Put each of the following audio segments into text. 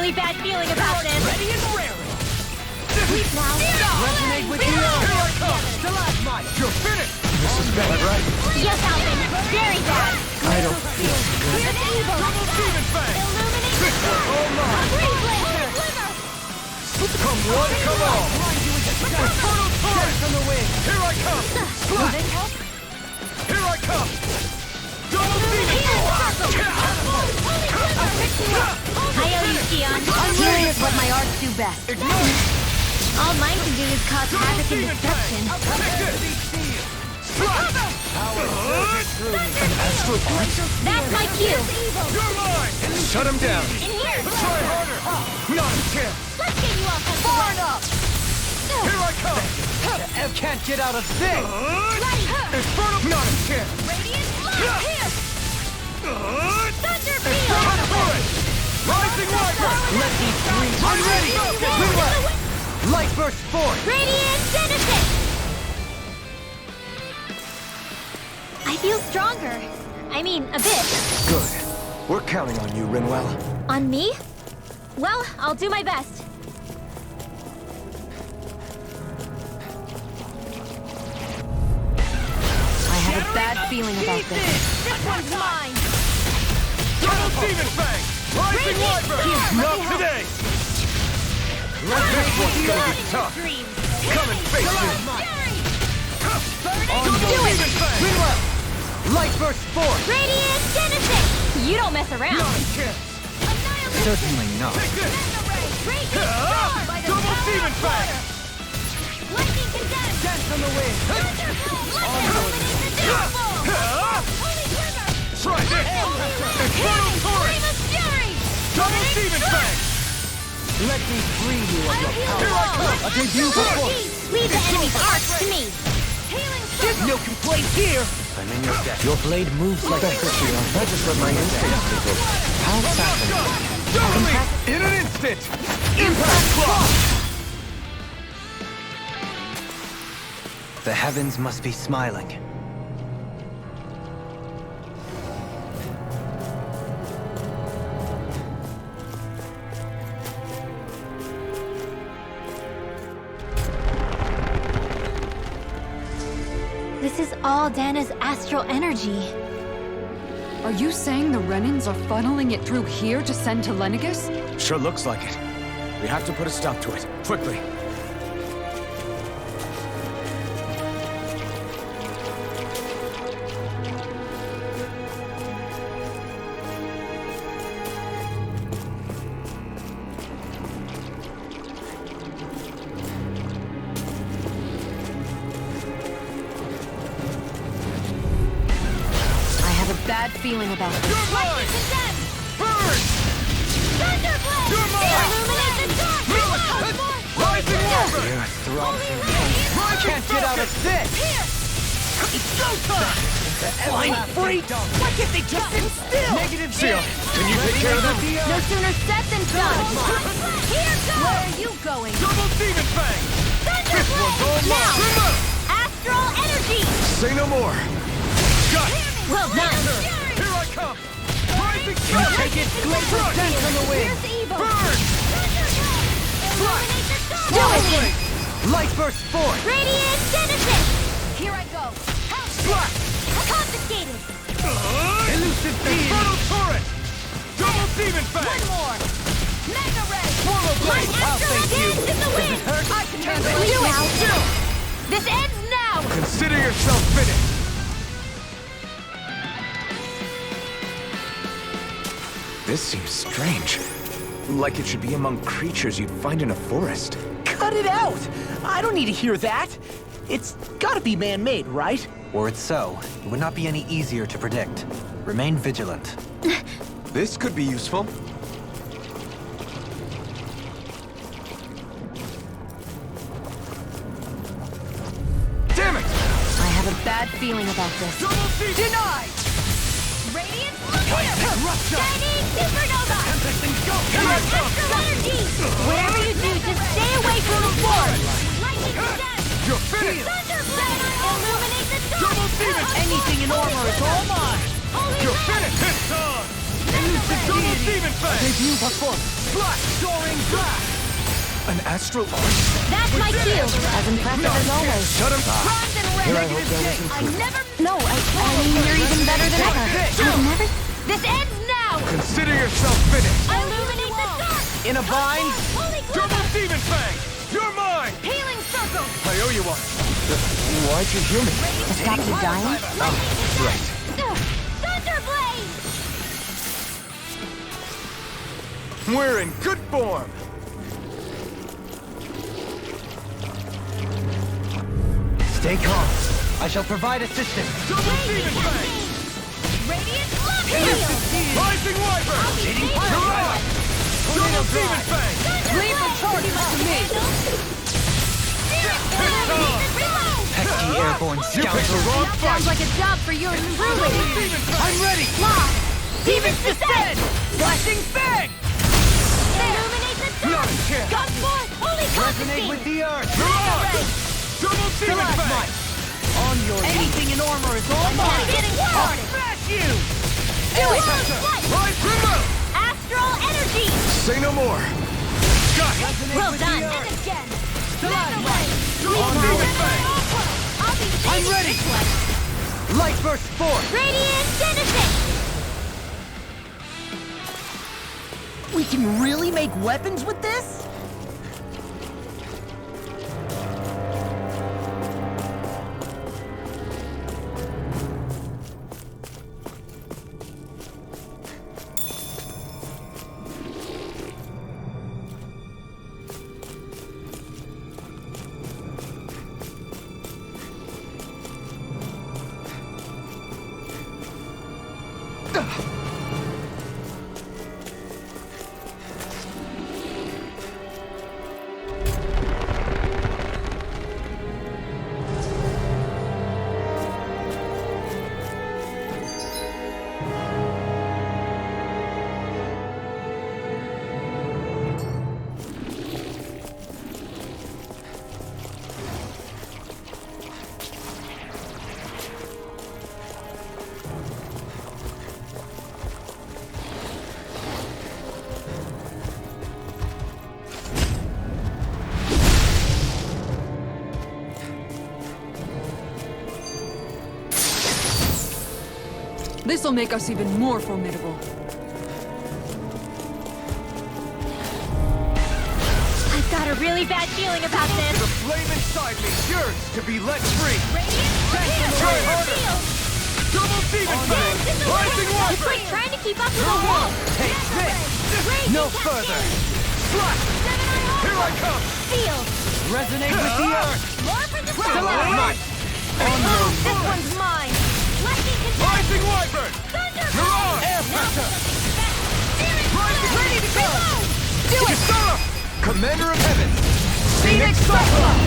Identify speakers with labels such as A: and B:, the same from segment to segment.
A: really bad feeling about this.
B: Ready and raring.
A: Sleep now.
B: Resonate with you. Here I come. Stalagmite. You're finished. This is bad, right?
A: Yes, Alvin. Very bad.
B: I don't feel good.
A: Here's evil.
B: Double demon fang.
A: Illuminate the
B: This one's all mine.
A: Green blazer.
B: Come one, come all. Infernal torrent on the wing. Here I come. Slap. Here I come. Double demon
A: I owe you, Sion.
C: Here is what my arts do best.
B: Ignite.
A: All mine can do is cause havoc and destruction.
B: An astral art?
A: That's my cue.
B: You're mine! Shut him down!
A: In here.
B: Try harder! Not a chance!
A: Let's get you off
C: Far enough!
B: Here I come!
D: Ev can't get out of this!
B: Infernal! Not a chance!
A: Radiant Blood. Here. Thunder
B: Infernal torrent! Rising Wyvern!
D: Let me breathe!
B: I'm ready!
D: Midway! Light burst forth!
A: Radiant Genesis. I feel stronger. I mean, a bit.
B: Good. We're counting on you, Rinwell.
A: On me? Well, I'll do my best.
C: I have a bad feeling about this.
A: This one's mine.
B: Double demon fang! Rising Wyvern! Not today! This one's gonna be tough! Come and face it!
A: Do it!
B: Rinwell!
D: Light burst forth!
A: Radiant Genesis! You don't mess around.
B: Not a chance!
D: Certainly not.
B: Take this! Double demon fang!
A: Lightning condemned!
D: Dance on the wind!
B: Try this! Infernal torrent! Double demon fang!
D: Let me free you of your
B: Here
D: power!
B: I come!
D: A debut performance!
A: Leave the enemy's arcs to me.
D: There's no complaint here! I'm in your debt. Your blade moves like a Christian. I just let my instincts take over. How fascinating.
B: Doubly! In an instant! Impact clock!
D: The heavens must be smiling.
A: This is all Dana's astral energy.
E: Are you saying the Renans are funneling it through here to send to Lenegis?
B: Sure looks like it. We have to put a stop to it. Quickly.
C: Bad feeling about this.
B: You're mine! Burn!
A: Thunderblade!
B: You're mine!
A: Illuminate the dark!
B: Rising Wyvern!
D: Your throbs in pain. I can't get out of this!
B: It's showtime!
D: Flying freaks! Why can't they just sit still? Negative
B: Seal, can you take care of them?
A: No sooner said than done! Here goes!
C: Where are you going?
B: Double demon fang! This one's all mine!
A: Now! Astral energy!
B: Say no more! Got it!
A: Well done!
B: Here I come! Rising
D: You take it! Glacial dance on the wind!
A: Here's evil!
B: Burn!
A: Illuminate the dark!
B: Do it!
D: Light burst forth!
A: Radiant Genesis!
C: Here I go.
B: Slack!
A: Confiscated!
D: Elusive beam!
B: Infernal torrent! Double demon fang!
C: One more. Mega ray.
B: Swallow blade!
D: I'll thank you!
A: Dance in the wind!
C: I can handle
A: Do
C: it.
A: it! This ends now!
B: Consider yourself finished! This seems strange. Like it should be among creatures you'd find in a forest.
F: Cut it out! I don't need to hear that. It's gotta be man-made, right?
D: Were it so, it would not be any easier to predict. Remain vigilant.
B: This could be useful. Damn it!
C: I have a bad feeling about this.
B: Double demon!
F: Denied!
A: Radiant Shining Supernova! Astral energy! Whatever you do, just stay away from the force! Lightning condemned!
B: You're finished!
A: Thunderblade! Illuminate the dark!
B: Double demon!
F: Anything in armor is all mine!
A: Holy
B: You're
A: Land!
B: finished! It's on! Double Demon Fang!
D: Debut performance.
B: Blast! Soaring Blast! An astral arch?
A: That's my cue. As impressive as always.
B: Shut him!
C: Bronze and red.
D: Here I hope there was
C: I never.
A: No, I mean, you're even better than ever. I've never...
C: This ends now.
B: Consider yourself finished!
C: Illuminate the dark.
F: In a bind?
C: Holy
B: Double
C: glitter.
B: Demon Fang! You're mine!
C: Healing circle.
B: I owe you one.
D: Why'd you heal me?
A: To stop you dying?
B: Right.
C: Thunderblade.
B: We're in good form!
F: Stay calm. I shall provide assistance.
B: Double Demon Fang!
C: Radiant shield.
B: Rising Wyvern! You're on! Double Demon Fang!
C: Leave the charges to me.
B: It's on!
F: Pesky airborne
B: You picked the
F: scoundrel.
B: wrong fight!
C: Sounds like a job for yours
B: Double
C: truly.
B: Demon Fang!
F: I'm ready.
C: Demons descend.
F: Flashing Fang!
C: Illuminate the dark.
B: Not a chance!
C: Gun forth. Holy
F: Resonate with the earth.
B: You're on! Double Demon Fang!
F: Stalagmite. On your anything in armor is all mine.
C: Getting started.
F: Smash you!
C: Do it. Flight.
B: Rise remote!
C: Astral energy.
B: Say no more! Got it!
F: Resonate
C: Well
F: with
C: done.
F: the earth.
C: And again.
F: Stalagmite.
B: Double Demon Fang!
C: I'll be
F: I'm ready. Light burst forth.
C: Radiant Genesis.
F: We can really make weapons with this?
E: This'll make us even more formidable.
A: I've got a really bad feeling about
B: The
A: this.
B: flame inside me yearns to be let free!
C: Radiant
B: Try harder! Double Demon Fang! Rising
A: You
B: Wyvern!
A: quit trying to keep up with the wall.
F: Take this. No further.
B: Slash! Here I come!
A: Seal.
F: Resonate with the earth.
C: More for the
F: Stalagmite.
C: This one's mine. Lightning control.
B: Rising Wyvern! You're on!
F: Air pressure.
C: Ready to go.
B: Do it! Stop! Commander of Heaven!
F: Phoenix Cyclone.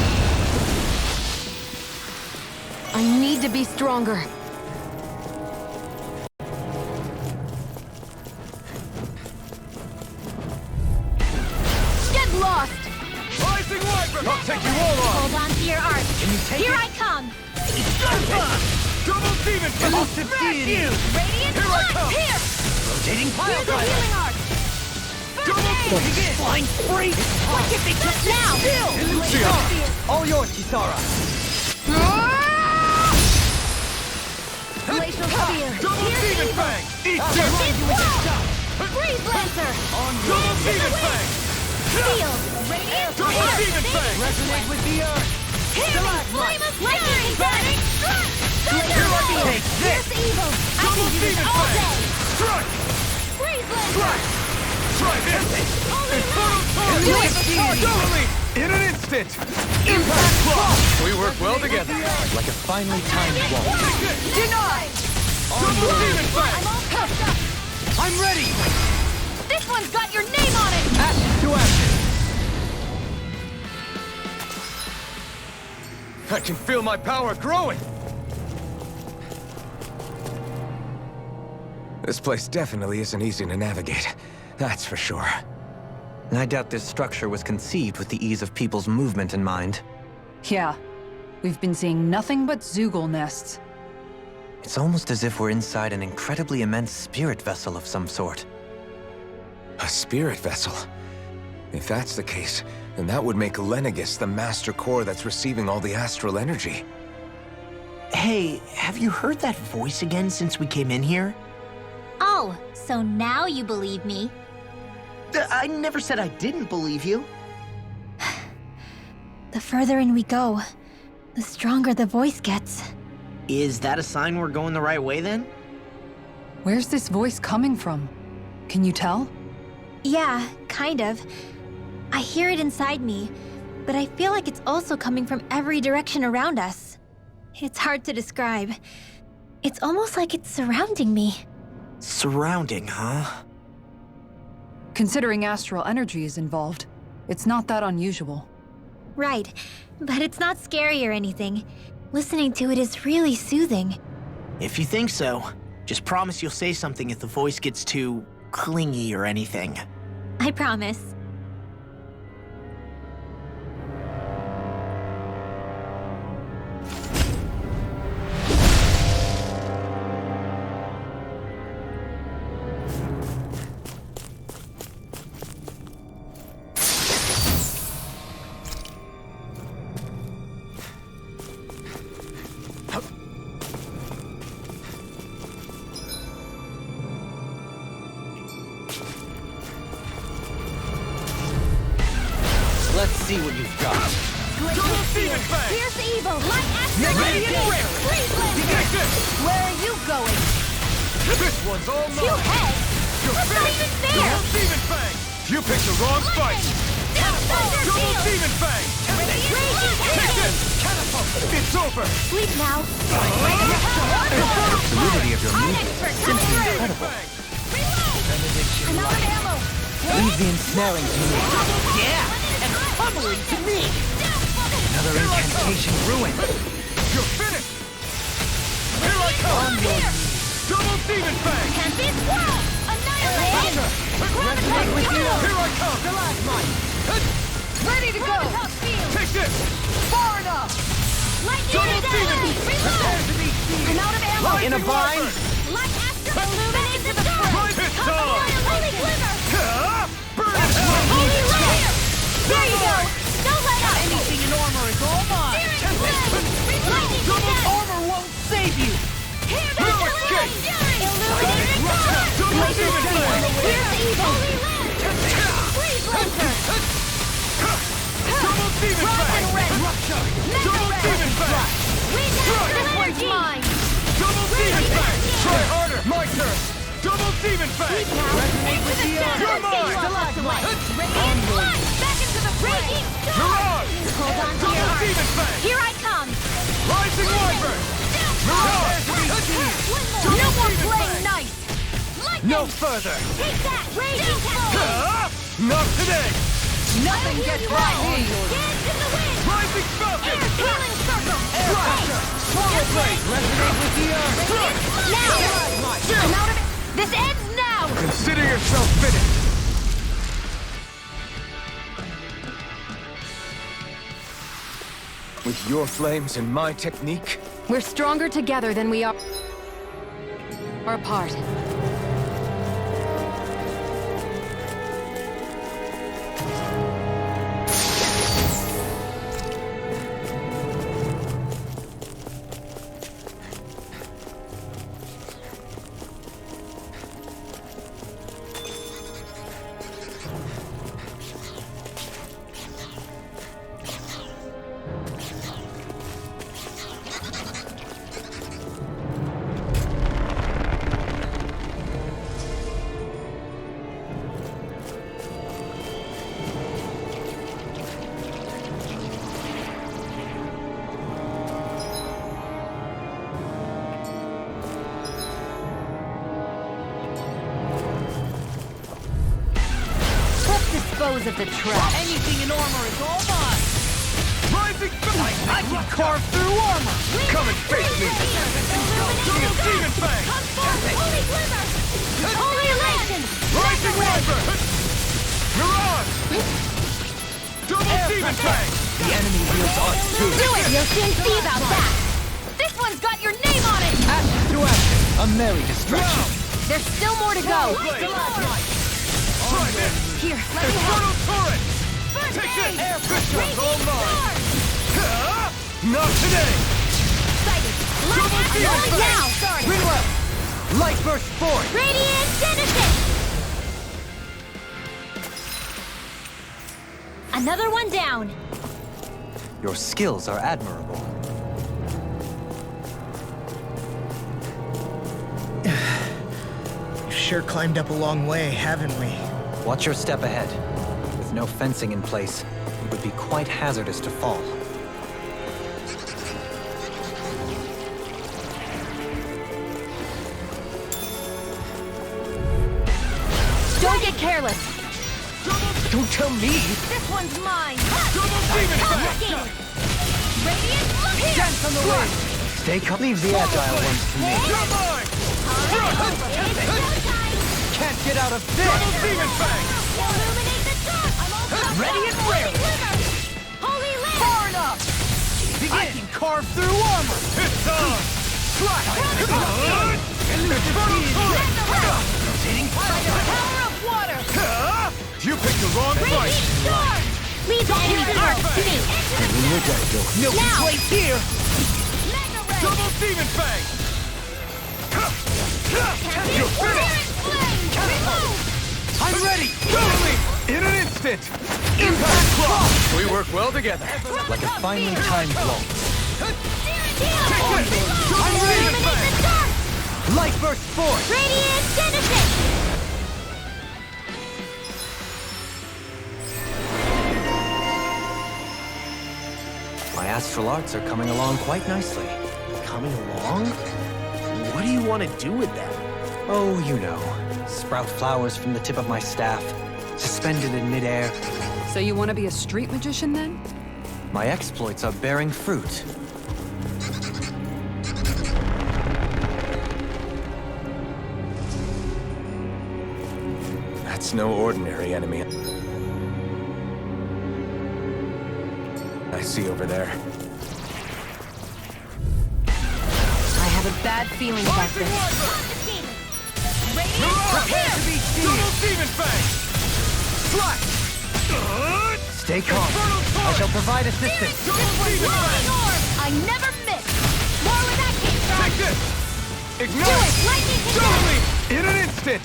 C: I need to be stronger. Get lost.
B: Rising Wyvern! I'll take you all on!
A: Hold on to your art.
F: Can you take
A: Here
F: it?
A: I come.
B: Double Demon Fang!
F: Elusive deity.
C: Radiant
B: Here I come!
C: Here.
F: Rotating pile
C: Here's the
F: driver.
C: healing arc.
B: Double
F: Begin. Flying free.
C: What if they just now?
B: Lucia!
F: All yours, Kisara.
C: Glacial Spear.
B: Double Demon Fang! Eat
F: I'll
B: this!
F: remind you with this shot.
C: Breeze Lancer.
B: Double Demon Fang!
C: Seal. Radiant
B: Double Demon Fang!
F: Resonate with the earth.
C: Flame of Lightning. Burning.
F: Take this.
C: Evil. I
B: Double
C: can do this
B: Demon
C: all
B: Fang!
C: day.
B: Strike!
C: Breeze Lancer.
B: Strike! Try this! Infernal Torch!
C: Do it.
B: Totally! In an instant!
F: Impact block.
B: We work well together.
F: Like a finely timed wall.
C: Denied.
B: Double Demon Fang!
C: I'm all puffed up.
F: I'm ready.
C: This one's got your name on it.
F: Ashes to ashes.
B: I can feel my power growing! This place definitely isn't easy to navigate. That's for sure.
D: I doubt this structure was conceived with the ease of people's movement in mind.
E: Yeah. We've been seeing nothing but Zoogle nests.
D: It's almost as if we're inside an incredibly immense spirit vessel of some sort.
G: A spirit vessel? If that's the case, then that would make Lenegis the master core that's receiving all the astral energy.
F: Hey, have you heard that voice again since we came in here?
A: Oh, so now you believe me.
F: I never said I didn't believe you.
A: The further in we go, the stronger the voice gets.
F: Is that a sign we're going the right way then?
E: Where's this voice coming from? Can you tell?
A: Yeah, kind of. I hear it inside me, but I feel like it's also coming from every direction around us. It's hard to describe. It's almost like it's surrounding me.
F: Surrounding, huh?
E: Considering astral energy is involved, it's not that unusual.
A: Right, but it's not scary or anything. Listening to it is really soothing.
F: If you think so, just promise you'll say something if the voice gets too clingy or anything.
A: I promise.
D: Let's see what you've got.
B: Double Demon Fang!
A: Here's evil! Light astral
B: Make it
A: energy!
B: rare.
A: Freeze Lancer!
B: Cageccc!
A: Where are you going?
B: This one's all
A: Two
B: mine!
A: heads?
B: You're
A: That's not
B: finished!
A: even fair!
B: Double Demon Fang! You picked the wrong fight! Double Demon Fang! Take this! Catapult! It's over!
A: Sleep now.
G: The fluidity of your movement.
A: Expert, coming through!
B: Demon Fang!
A: I'm out of ammo.
D: Leave the ensnaring to me.
F: Yeah, and pummeling to me!
D: Another incantation ruined.
B: You're finished! Here I come! Double Demon Fang!
A: Can't be swallowed! Annihilation!
B: Resonate with you! Here I come!
A: Ready to go!
B: Take this!
A: Far enough! Lightning
B: Double Demon!
A: Reload! I'm out of ammo!
B: Lightning
D: In a bind?
B: Wyvern!
A: Light astral illuminate the front!
B: Pit Dog!
A: Holy glimmer!
B: Burn in hell!
A: Holy light! There you go! Don't let up!
F: Anything in armor is all mine!
A: Lightning
B: Double
F: Armor won't save you!
A: Here
B: No
A: goes
B: escape!
A: Illuminated fire!
B: Double Demon Fang!
A: Here's evil! Freeze Lancer!
B: Double Demon Fang! Double Demon Fang!
A: This one's mine!
B: Double Demon Fang! Try harder! My turn! Double Demon Fang!
A: Resonate with the
B: You're mine!
A: Radiant blood! Back into the fray!
B: Mirage!
A: Hold on to your
B: Double
A: heart!
B: Demon Fang!
A: Here I come!
B: Rising Wyvern! Mirage!
A: No more playing nice!
D: No further.
A: Take that! Raging Foe!
B: Not today!
A: Nothing gets by me! Dance in the wind!
B: Rising Falcon!
A: Air healing circle!
B: Swallow Blade!
D: Resonate with the earth.
A: Now! I'm out of it! This ends now!
B: Consider yourself finished!
G: With your flames and my technique,
E: We're stronger together than we are apart.
A: Dispose of the trash.
F: Anything in armor is all mine!
B: Rising Falcon!
F: I can carve through armor!
B: Come and face me! Double Demon Fang!
A: Holy glimmer! Holy elation!
B: Rising Wyvern! Mirage! Double Demon Fang!
D: The enemy wields us too.
A: Do it! You'll soon see about that! This one's got your name on it!
D: Ashes to ashes. A merry distraction.
B: Now!
A: There's still more to go!
B: Blade!
E: Here, let me help.
B: Inferno turret!
C: First
B: Take
C: aid!
B: this! Air pistol!
C: Raging
B: All mine!
C: storm!
B: Not today!
C: Sighted!
B: Double
C: Light
B: demon
C: going
B: fang!
C: now! Starting!
D: Reload! Light burst forth!
C: Radiant Genesis!
A: Another one down.
D: Your skills are admirable.
F: We've sure climbed up a long way, haven't we?
D: Watch your step ahead. With no fencing in place, it would be quite hazardous to fall.
C: Don't get careless!
D: Don't tell me!
C: This one's mine!
B: Double demon fang!
C: Looking! Radiant, look here!
D: Dance on the wind! Stay calm. Leave the agile ones to me.
B: You're mine!
C: It's showtime!
D: Can't get out of this!
B: Double demon fang!
C: Illuminate the dark! I'm all
D: Ready and ready.
C: Holy Liver!
D: Far enough! I can carve through armor!
B: It's on! Slash! Inferno turret!
C: Power of water!
B: You picked the wrong
C: Raging
B: fight!
C: storm!
A: Leave the enemy arc to me.
D: No
C: Now.
D: complaints here!
C: Mega ray!
B: Double demon fang! You're finished!
C: Remove!
D: I'm ready!
B: Totally! In an instant! Impact clock! We work well together.
D: Like a finely timed blow.
B: Take this! Double demon
C: Illuminate
B: fang!
C: the dark!
D: Light burst forth!
C: Radiant Genesis!
D: My astral arts are coming along quite nicely.
F: Coming along? What do you want to do with them?
D: Oh, you know. Sprout flowers from the tip of my staff, suspended in midair.
E: So you want to be a street magician then?
D: My exploits are bearing fruit.
G: That's no ordinary enemy. I see over there.
E: I have a bad feeling about
B: Rising
E: this.
B: Wyvern!
C: Radiant,
B: Prepare to be Double demon fang! Slash!
D: Stay calm.
B: Inferno
D: I
B: turret!
D: shall provide assistance.
B: Double demon fang!
C: Lightning orb! I never miss! More where that came from!
B: Take this!
C: Do
B: Ignite!
C: it! Lightning
B: Totally!
C: control!
B: In an instant!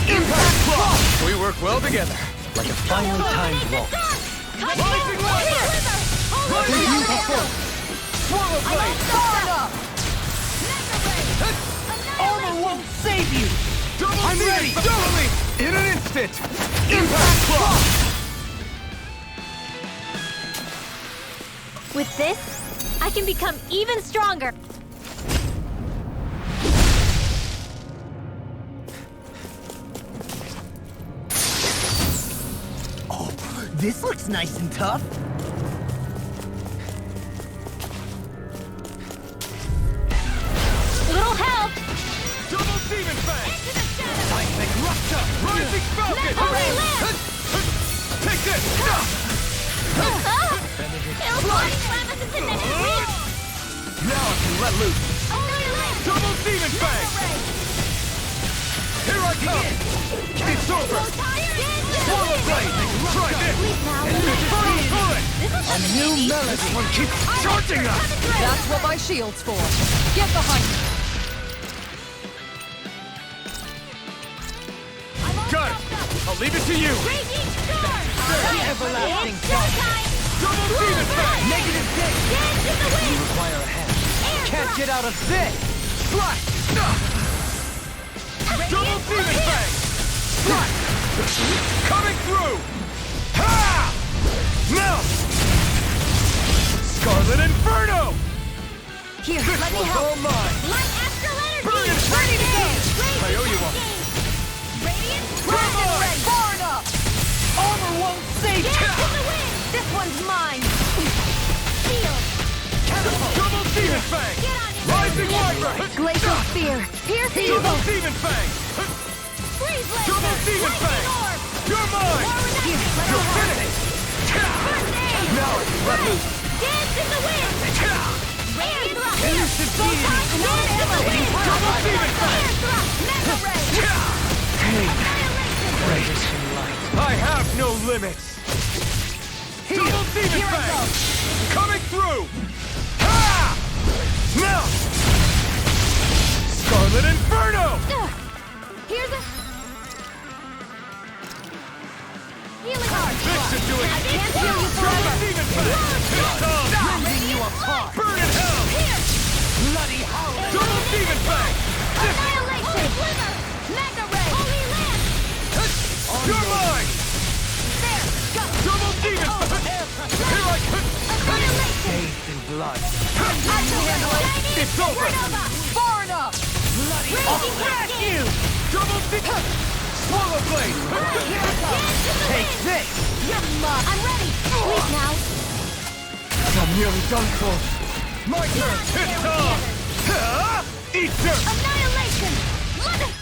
B: Impact clock! We work well together.
D: Like a finely timed blow.
B: Rising Wyvern!
C: Holy Liver!
B: Swallow blade!
D: Armor won't save you!
B: I'm ready! Totally! In an instant! Impact clock!
A: With this, I can become even stronger.
F: Oh, this looks nice and tough.
A: Little help.
B: Double demon fang!
C: Into the shadows!
B: Seismic rupture! Rising falcon!
C: Holy Liver!
B: Take this!
C: Illinois Travis is in the head!
B: Now I can let loose!
C: Holy Liver!
B: Double demon fang! Here I come! It's over! Swallow blade! Try this! Inferno turret!
D: A new melody!
B: One keeps charging us!
E: That's what my shield's for. Get behind me.
B: Got it! I'll leave it to you!
C: Raging storm!
D: everlasting
C: It's showtime!
B: Double demon fang!
D: Negative 6!
C: Dance in the
D: You
C: wind!
D: require a hand.
C: Air
D: Can't
C: drop!
D: get out of this!
B: Slash! Double demon fang! Slash! Coming through! Ha! Now! Scarlet Inferno!
E: Here,
B: This
E: let me
B: one's
E: help.
B: all mine!
C: Light astral energy!
B: Burn it!
C: Ready to go!
B: I owe you one.
C: Radiant
B: Dragon Ray!
E: Far enough!
D: Armor won't save you!
C: Dance in the wind! This one's mine! Shield!
B: Double demon fang!
C: Get on your
B: Rising Wyvern!
E: Glacial Spear! Pierce
B: Double
E: evil!
B: demon fang!
C: Freeze laser!
B: Double demon
C: Lightning
B: fang!
C: orb!
B: You're mine!
E: Here, let me
B: You're
E: help.
B: finished!
C: First aid!
B: Now I can let loose!
C: Dance in the wind! Air thrust!
B: Elusive
C: Full
B: deity!
C: time! Dance in the wind!
B: Double demon fang!
C: Air thrust! Mega ray!
B: Pain!
C: Annihilation!
B: Greatest in light!
G: limits!
B: Double Demon Fang! Coming through! Ha! Now! Scarlet Inferno!
C: Here's a healing heart.
B: This should do it!
C: I can't heal you
B: Double
C: forever.
B: Demon Fang! It's time!
C: Rending you apart.
B: Burn in hell!
C: Here.
B: Bloody howling! Double Demon Fang!
C: Annihilation. Sliver. Mega ray. Holy land.
B: You're mine!
C: There. Go.
B: Double Demon Fang! Here I come!
C: Annihilation.
B: Bathed in blood.
C: I can handle it.
B: It's over!
C: Nova. Far enough.
B: Bloody
C: Raging Cascade.
B: Double Demon! Swallow Blade!
C: Here I go.
B: Take this!
C: You're mine. I'm ready. Sleep now.
G: I'm nearly done for.
B: My turn! It's time! Ha! Eat dirt!
C: Annihilation. Look at.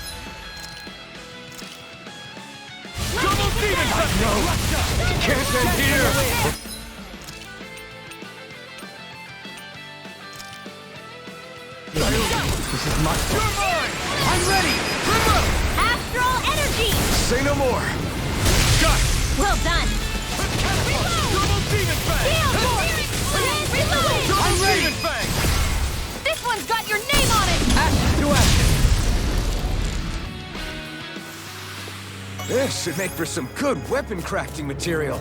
B: Double Demon Fang! No! Can't end here!
G: This is my
B: You're mine! I'm ready! Remote!
C: Astral energy.
G: Say no more!
B: Got it!
A: Well done.
B: Double Demon Fang!
C: Heal force. Reload.
B: Double Demon Fang!
C: This one's got your name on it.
B: Ashes to ashes!
G: This should make for some good weapon crafting material.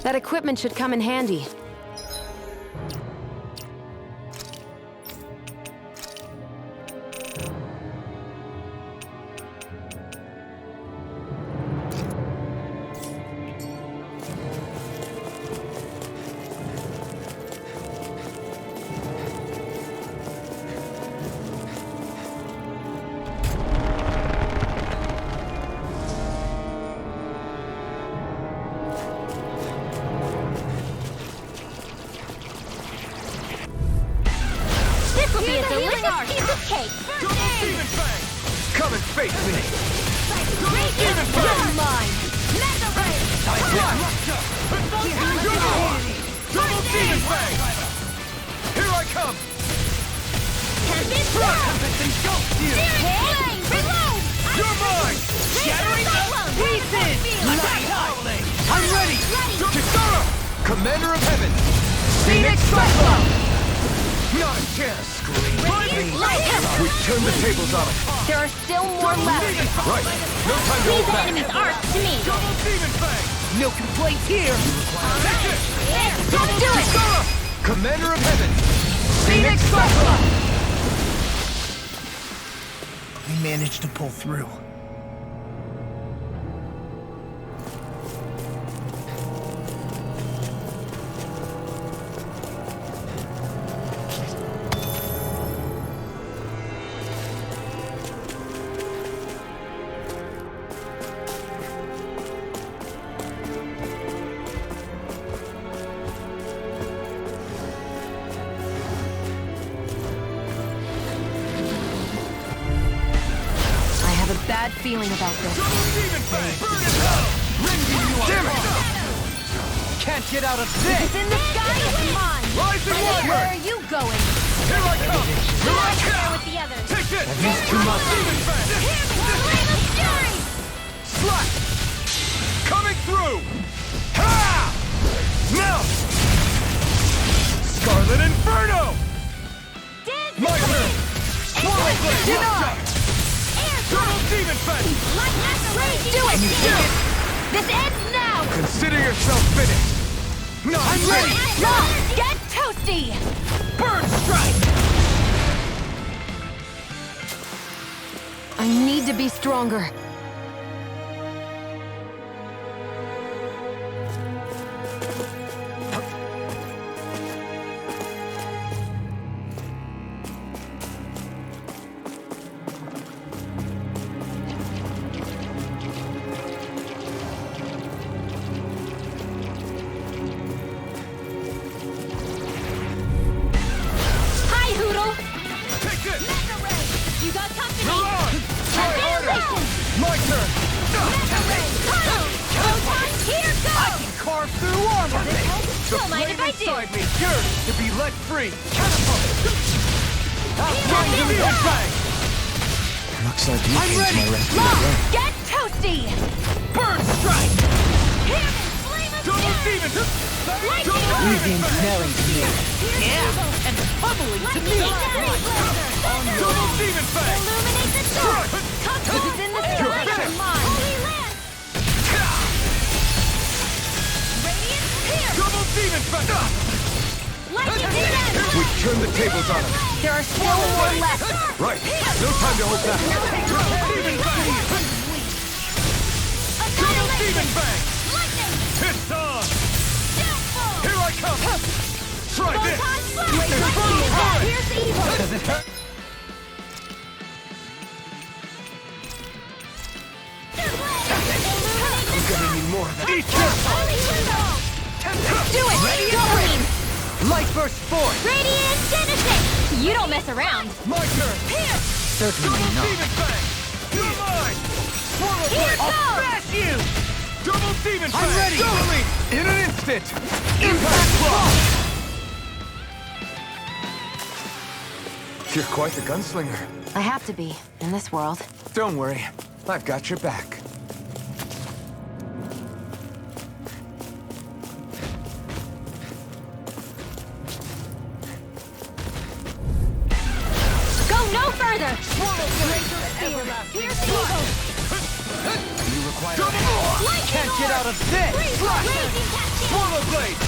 H: That equipment should come in handy.
C: This will be a delicious piece of cake.
B: Double Demon Fang!
G: Come and face me!
C: Radiant, you're mine. Mega ray.
B: You're mine! Double Demon Fang! Here I come!
C: Tempest Blast. Flame. Reload.
B: You're mine!
C: Shattering pieces.
B: I'm ready! Kisara!
G: Commander of Heaven!
C: Phoenix Cyclone.
G: Not a chance!
C: Radiant light.
G: We've turned the tables on it.
C: There are still more left.
G: Right. No time to
C: These
G: hold back.
C: enemies aren't to me.
B: Double Demon Fang!
G: No complaints here!
C: Here, let's do it.
B: Kisara!
G: Commander of Heaven!
C: Phoenix Cyclone.
F: We managed to pull through.
H: Bad feeling about this.
B: Double Demon Fang! Burn in hell! Rending you
G: Damn it!
B: apart! Can't get out of this!
C: It's in the sky. It's mine.
B: Rising
C: Where
B: Wyvern!
C: are you going?
B: Here I come! Here I
C: There
B: come!
C: with the others.
B: Take this!
G: used too much.
B: Demon Fang!
C: Flame of fury.
B: Slash! Coming through! Ha! Now! Scarlet Inferno! My turn! Swallow Blade!
C: Deny.
B: Double Demon Fang!
C: Do it! This ends now!
B: Consider yourself finished! No, I'm ready!
C: Now, get toasty!
B: Burn Strike!
H: I need to be stronger.
C: Don't mind if I do.
B: Inside me yearns to be let free. Catapult! Outrun you with bang!
G: Looks like you
B: I'm
G: came to
B: ready.
G: my rescue
C: Lock,
G: again.
C: get toasty!
B: Burn strike!
C: Him! Flame of
B: Double
C: fury!
B: demon!
C: Lightning
B: Double
C: strike!
B: demon bang!
C: Yeah, and pummeling to me!
B: Double demon bang!
C: Illuminate the dark! Tuckles in the sky for mine! Holy Lance! Radiant Pierce!
B: Double demon bang!
C: Lightning Descent!
B: We turn the tables on him.
C: There are still more left!
B: Right. No time to hold back. Demon bang! Double demon bang!
C: Lightning!
B: It's on!
C: Downfall!
B: Here I come! Try this!
C: Photon Flash!
B: Infernal Torrent!
C: Here's evil!
B: Does it hurt?
C: Illuminate the
B: Gonna need more of that. Eat
C: Holy Window! Do it!
B: Ready?
C: Go green!
B: Light burst forth!
C: Radiant Genesis! You don't mess around!
B: My turn!
C: Here!
B: Double demon bang! You're mine! Swallow
C: Here
B: blade! I'll
C: goes!
B: smash you! Double demon bang! I'm ready! Totally! In an instant! Impact block!
G: You're quite the gunslinger.
H: I have to be, in this world.
G: Don't worry, I've got your back.
C: Go no further! Here's evil!
B: You require
C: Lightning
B: Can't get
C: orb!
B: out of this!
C: Blazing Catch!
B: Swallow blade!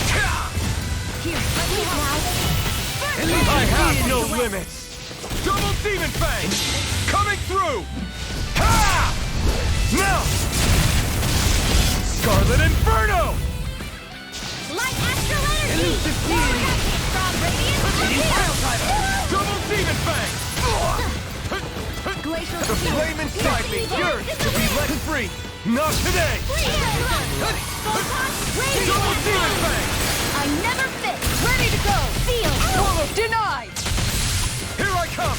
C: Here, please now!
B: I have no limits! Double demon fang! Coming through! Ha! Now! Scarlet Inferno!
C: Light Astral Energy!
B: Elusive deity!
C: From Radiant
B: Double demon fang!
C: Glacial
B: The flame inside me yearns to be let free! Not today! Double demon fang!
C: I never fit! Ready to go! Feel!
B: Swallow
C: Denied!
B: Here I come!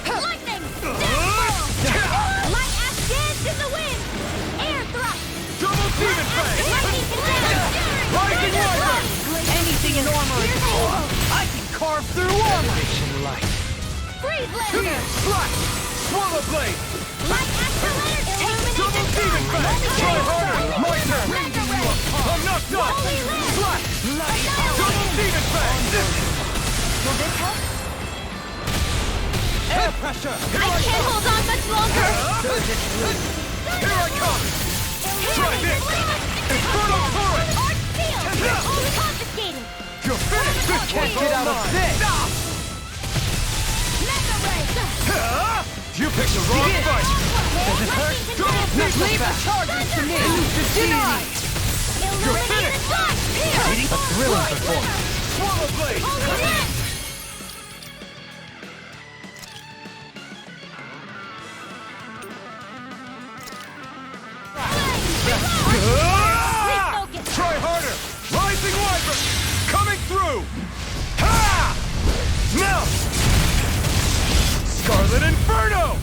C: Lightning! Downfall! Light Ash dance in the wind! Air thrust!
B: Double demon fang!
C: Lightning condemned!
B: Rising Wyvern!
C: Anything in armor is
B: I can carve through armor! Light!
C: Freeze Lancer!
B: Slash! Swallow blade!
C: Light Astral Energy!
B: Double demon fang! Try harder! My turn!
C: Mega Ray!
B: I'm not done!
C: Holy Land!
B: Slash! Double demon fang!
C: Will this help?
B: Air pressure!
C: I can't hold on much longer!
B: Here I come! Try this! Infernal Torrent!
C: Arch Seal! Only confiscated!
B: You're finished! You can't get out of this!
C: Mega Ray!
B: You picked the wrong fight! Does it hurt? Double demon fang!
C: charges to me!
B: Denied!
C: Illuminated Flash! Here!
B: A thrilling performance! Swallow blade!
C: Holy Land! Refocus!
B: Try harder! Rising Wyvern! Coming through! Ha! Now! Scarlet Inferno!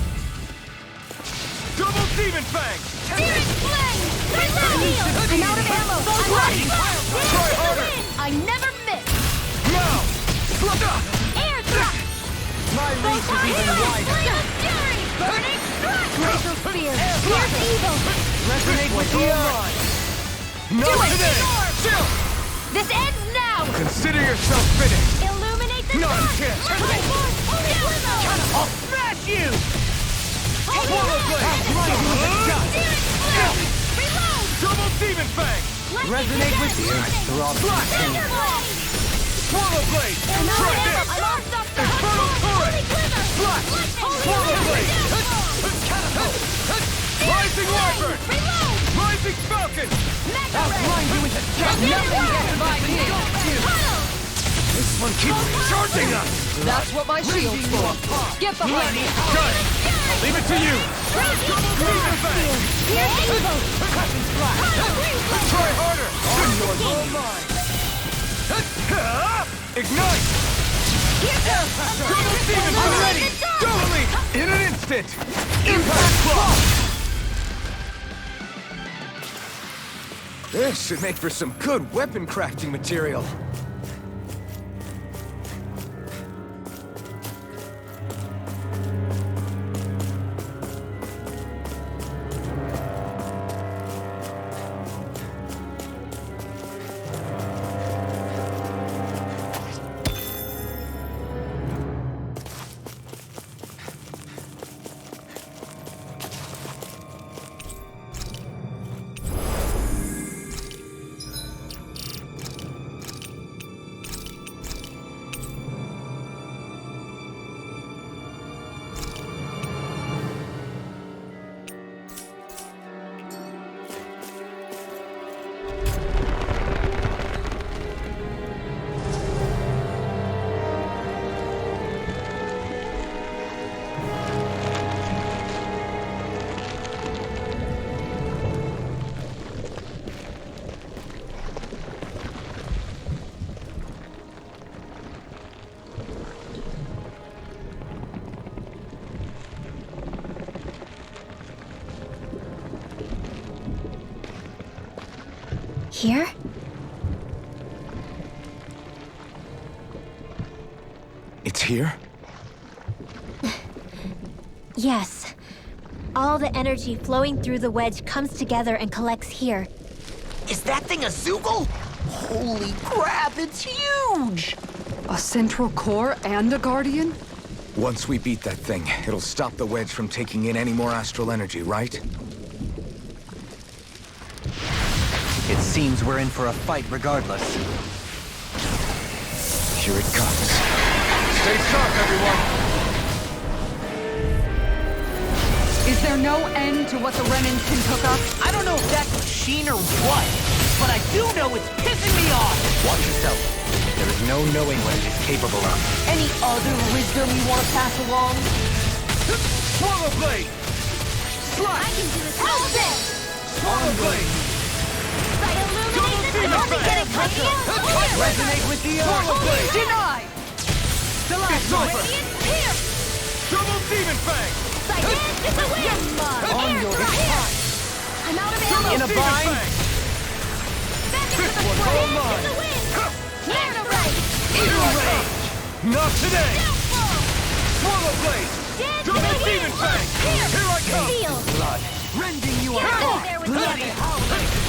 B: Double Demon Fang!
C: Spirit Flame! I'm out of ammo! I'm ready!
B: Try harder!
C: I never miss!
B: Now!
C: Air thrust!
B: My reach is even wider!
C: Flame of Fury! Burning Strike! Glacial Spear! Pierce Evil!
B: Resonate with the eye! Not
C: Do it!
B: today! Chill!
C: This ends now!
B: Consider yourself finished!
C: Illuminate the
B: Not a
C: dark!
B: chance!
C: Light force! Holy Glimmer!
B: I'll smash you!
C: Holy
B: Swallow blade!
C: Land! Spirit Flame! Reload!
B: Double Demon Fang!
C: Resonate with the earth
B: through all
C: Thunder Blade!
B: Swallow blade!
C: I'm
B: Try
C: out of
B: this!
C: ammo! I lost off the
B: Infernal
C: Holy
B: Torrent!
C: Glimmer!
B: Slash!
C: Lightning!
B: Swallow blade! Catapult! Rising Wyvern!
C: Reload!
B: Rising Falcon!
C: Mega Ray!
B: Blind you into death!
C: Nothing can divide me! Tunnel!
B: This one keeps charging us!
E: That's what my shield's for. Get behind me!
B: Done! I'll leave it to you! Demon Fang!
C: Here's evil!
B: Try harder! On your low line! Ignite!
C: Here goes!
B: Double Demon Fang! Ready! Doubly! In an instant! Impact Claw!
G: This should make for some good weapon crafting material.
A: Here?
G: It's here?
A: Yes. All the energy flowing through the wedge comes together and collects here.
F: Is that thing a Zoogle? Holy crap, it's huge!
E: A central core and a guardian?
G: Once we beat that thing, it'll stop the wedge from taking in any more astral energy, right?
D: It seems we're in for a fight regardless.
G: Here it comes.
B: Stay sharp, everyone!
E: Is there no end to what the Renans can cook up?
F: I don't know if that's machine or what, but I do know it's pissing me off!
D: Watch yourself. There is no knowing what it is capable of.
F: Any other wisdom you want to pass along?
B: Swallow Blade!
C: I
B: Slash!
C: can do this all day!
B: Swallow Blade!
C: By illuminating this
B: Demon
C: only
B: Fang!
C: get a radiant
B: Resonate with the Swallow Blade!
E: Denied!
B: It's over!
C: Radiant here!
B: Double Demon Fang!
C: Gigantic the wind!
B: On your
C: Here! I'm out of ammo!
B: In a bind!
C: Back into
B: This
C: the
B: one's
C: fray!
B: all mine!
C: The wind! Here to right!
B: Here I come! Not today!
C: Downfall!
B: Swallow Blade!
C: Dance
B: Double
C: to the
B: Demon
C: wind!
B: Fang! Here I come!
C: Steel!
D: Blood. Rending you
C: Here,
D: apart.
C: there with
B: Bloody
C: me!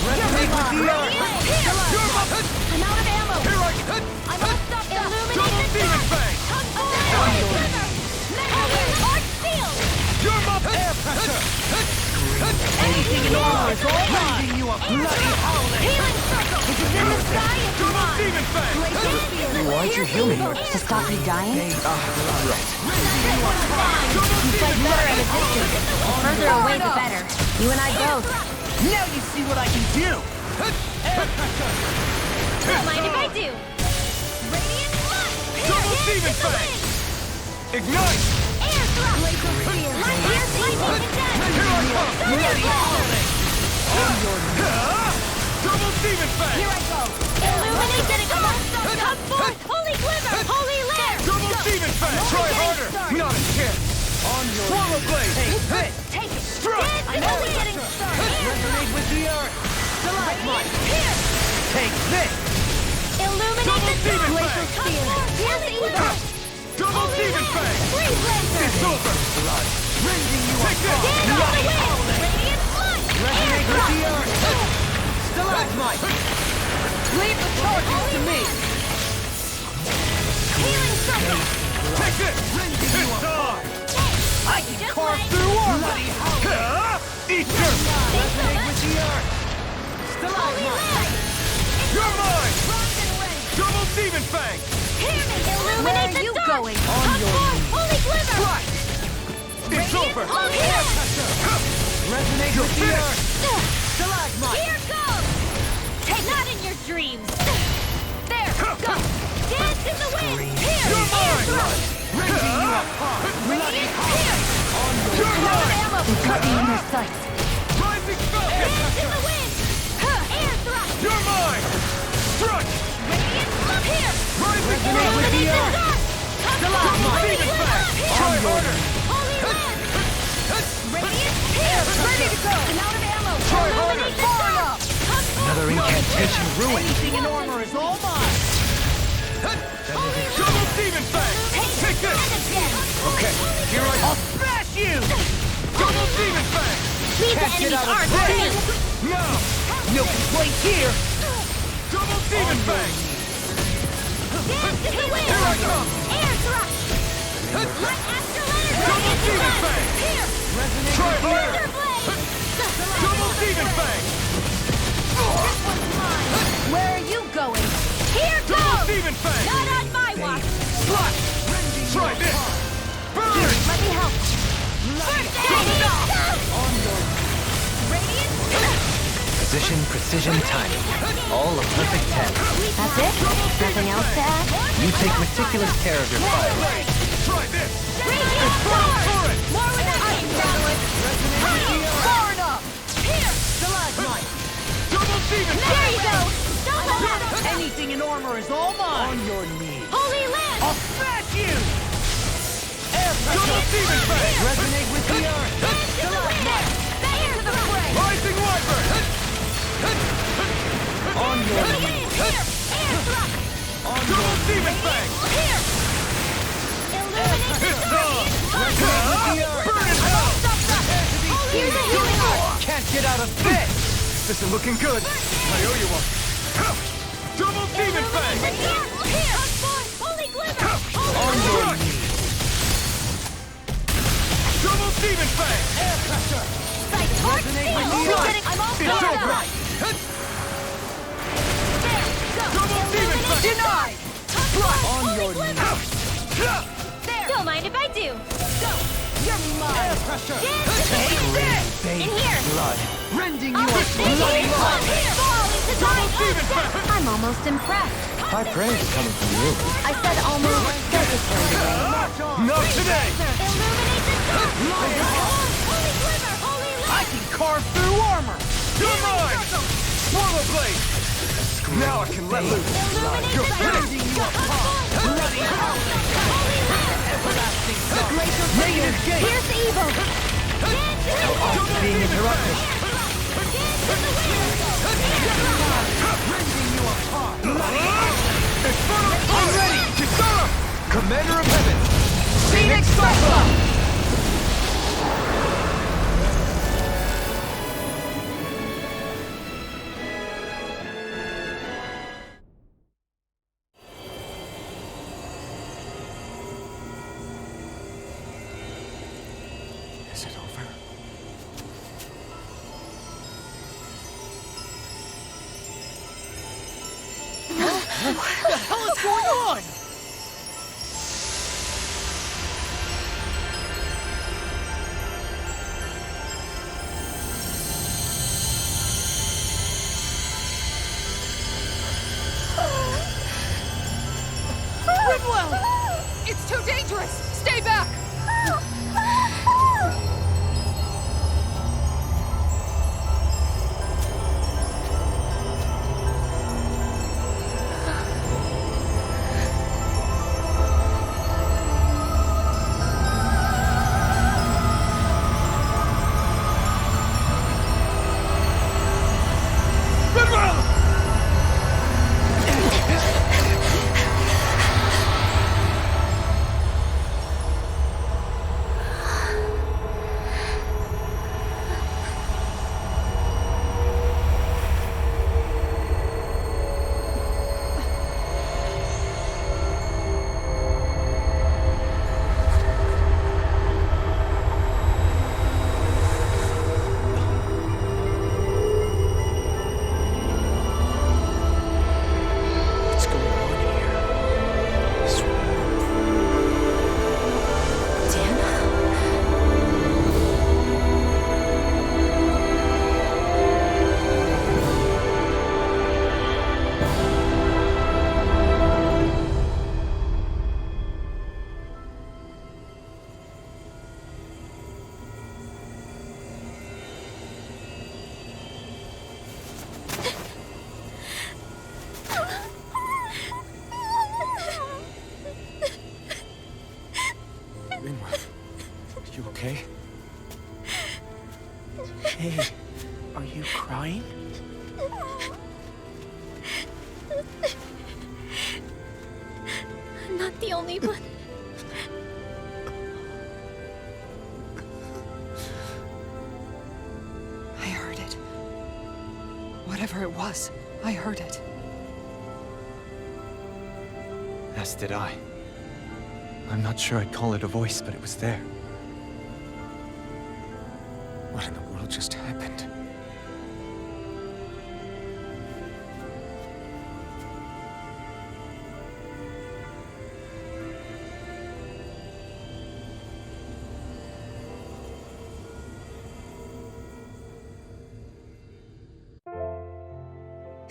B: Resonate with the earth!
C: Radiant here!
B: You're my pet!
C: I'm out of ammo!
B: Here I come!
C: I'm all stopped up!
B: Double
C: Illuminate
B: Demon
C: this
B: Fang!
C: Holy Quiver! Mega Arch Field!
B: You're my air pressure!
C: Anything in all is all
B: Rending you a bloody howling!
C: Healing circle! If it's in the sky, it's
B: Double
C: mine!
B: Demon Fang!
C: Blazing field!
G: Why'd you heal me?
H: To stop me dying?
G: Right.
A: You fight better at a distance. The further away, the better. You and I both.
F: Now you see what I can do!
C: Don't mind if I do! Radiant Light!
B: Double
C: Here,
B: Demon
C: hit the
B: Fang!
C: wing!
B: Ignite!
C: Air thrust! Laser spear! Light here, lightning attack!
B: Here I come!
C: Thunder blast!
B: Double Demon Fang!
C: Here I go! Illuminate the come! Come forth! Holy Quiver! Holy Lair!
B: Double Demon Fang! Try harder! Not a chance! On your Swallow Blade!
C: Take it!
B: Strike!
C: I'm only getting started!
B: Resonate with the earth!
C: Radiant here!
B: Take this!
C: Illuminate
B: Double
C: the
B: Demon
C: dawn!
B: Fang!
C: Come forth! Here's evil!
B: Double Demon Fang!
C: Freeze laser!
B: It's over! Blood! Rending you
C: Stand on the wind! Radiant light!
B: Resonate with the earth!
E: Stalagmite! Leave the charges to me!
C: Healing circle!
B: Take this! Rending you apart!
C: I can
B: Carve through armor! Eat dirt! Resonate with the earth!
C: Holy light!
B: You're mine!
C: Rocked and ready!
B: Double Demon Fang!
C: Hear me! Illuminate
E: Where are
C: the
E: you
C: dark!
E: going?
C: Come forth! Holy Glitter!
B: Strike! It's It's over!
D: Resonate with the earth! Stalagmite!
C: Here goes! Take not in your dreams! There, go! Dance in the wind! Here!
B: You're mine!
D: Rending you apart!
C: Radiant, here!
B: You're mine!
C: Ammo!
H: Cut me in your sights.
B: Rising Falcon!
C: Dance in the wind! Air thrust!
B: You're mine! Strike!
C: Radiant, up here!
B: Rising
D: Resonate with the
C: Illuminate
D: earth!
C: the dark!
B: Double Demon Fang! Try harder!
C: Holy land! Radiant, here! Ready to go! And out of ammo!
B: Try harder!
C: Illuminate the dark!
D: Another incantation ruined!
C: Anything in armor is all mine!
B: Double Demon Fang! Take this!
D: Okay, here I
B: I'll smash you! Double Demon Fang!
C: Leave the
D: Can't get
C: enemy's
D: out of
C: arc
D: this.
C: to me!
B: Now!
D: No complaint here!
B: Double Demon Fang!
C: Dance in the wind!
B: Here I come!
C: Air thrust! Light astral energy!
B: Double Demon Fang!
C: Here!
B: Try harder!
C: Thunder blade!
B: Double Demon Fang!
C: Where are you going? Here
B: Double
C: goes!
B: Demon Fang!
C: Not on my watch!
B: Slash! Try this! Burn!
C: Let me help! First aid! Radiant!
D: Precision, precision, timing. All a perfect 10.
H: That's it? Nothing else to add?
D: You take meticulous care of your fire.
B: Try this!
C: Radiant sword! More with the ice balance! Far enough! Here!
D: Stalagmite!
B: Double Demon
C: There
B: Fang!
C: you go! Double up!
D: Anything in armor is all mine! On your knees.
C: Holy land!
B: I'll smash you! Double Demon Fang!
D: Resonate with the earth!
C: Dance in the wind! Back to the fray!
B: Rising Wyvern!
D: On your
C: Radiant!
D: knees.
C: Here! Air thrust!
B: Double Demon Fang!
C: Here! Illuminate the
B: It's
C: dark!
B: on! Burn in hell!
C: Here's a healing art!
D: Can't get out of this!
B: This is looking good. I owe you one. Double Demon Fang!
C: Here! Holy glimmer!
D: On your knees.
B: Double Demon Fang!
C: Sight torch! I'm all
B: It's
C: fired
B: over!
C: up! There! Go!
B: Double Demon Fang!
C: Denied!
D: On your knees.
C: There! Don't mind if I do! Go! You're mine!
D: Air pressure.
C: Take this! In here!
D: Blood. Rending you
C: I'll
D: apart.
C: finish it! Here! Fall into
B: Double
C: time!
B: Demon Fang!
H: I'm almost impressed.
D: High praise is coming from you.
H: I said almost. Don't get carried away.
B: Not today!
C: Illuminate the dark! Holy glimmer! Holy
D: I
C: light!
D: can carve through armor.
B: You're mine! Swallow Blade! Now I can let loose!
C: Illuminate
B: You're
C: the dark!
B: rending you apart!
C: Holy light!
D: Everlasting sun. Negative gate.
C: Here's the evil! Dance in the wind!
D: Being interrupted.
C: Dance in the wind!
D: Rending you apart.
B: I'm ready! Kisara!
D: Commander of Heaven.
B: Phoenix Cyclops!
G: Is it over?
D: What the hell is going on?
E: Rimwell! It's too dangerous! Stay back!
A: me, but...
E: I heard it. Whatever it was, I heard it.
B: As did I. I'm not sure I'd call it a voice, but it was there.
G: What in the world just happened?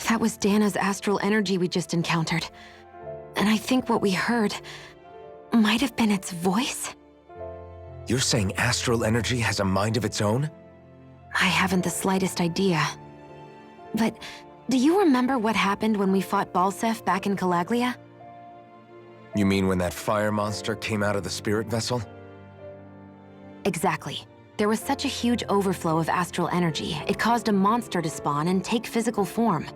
E: That was Dana's astral energy we just encountered. And I think what we heard might have been its voice?
G: You're saying astral energy has a mind of its own?
E: I haven't the slightest idea. But do you remember what happened when we fought Balseph back in Calaglia?
G: You mean when that fire monster came out of the spirit vessel?
E: Exactly. There was such a huge overflow of astral energy, it caused a monster to spawn and take physical form.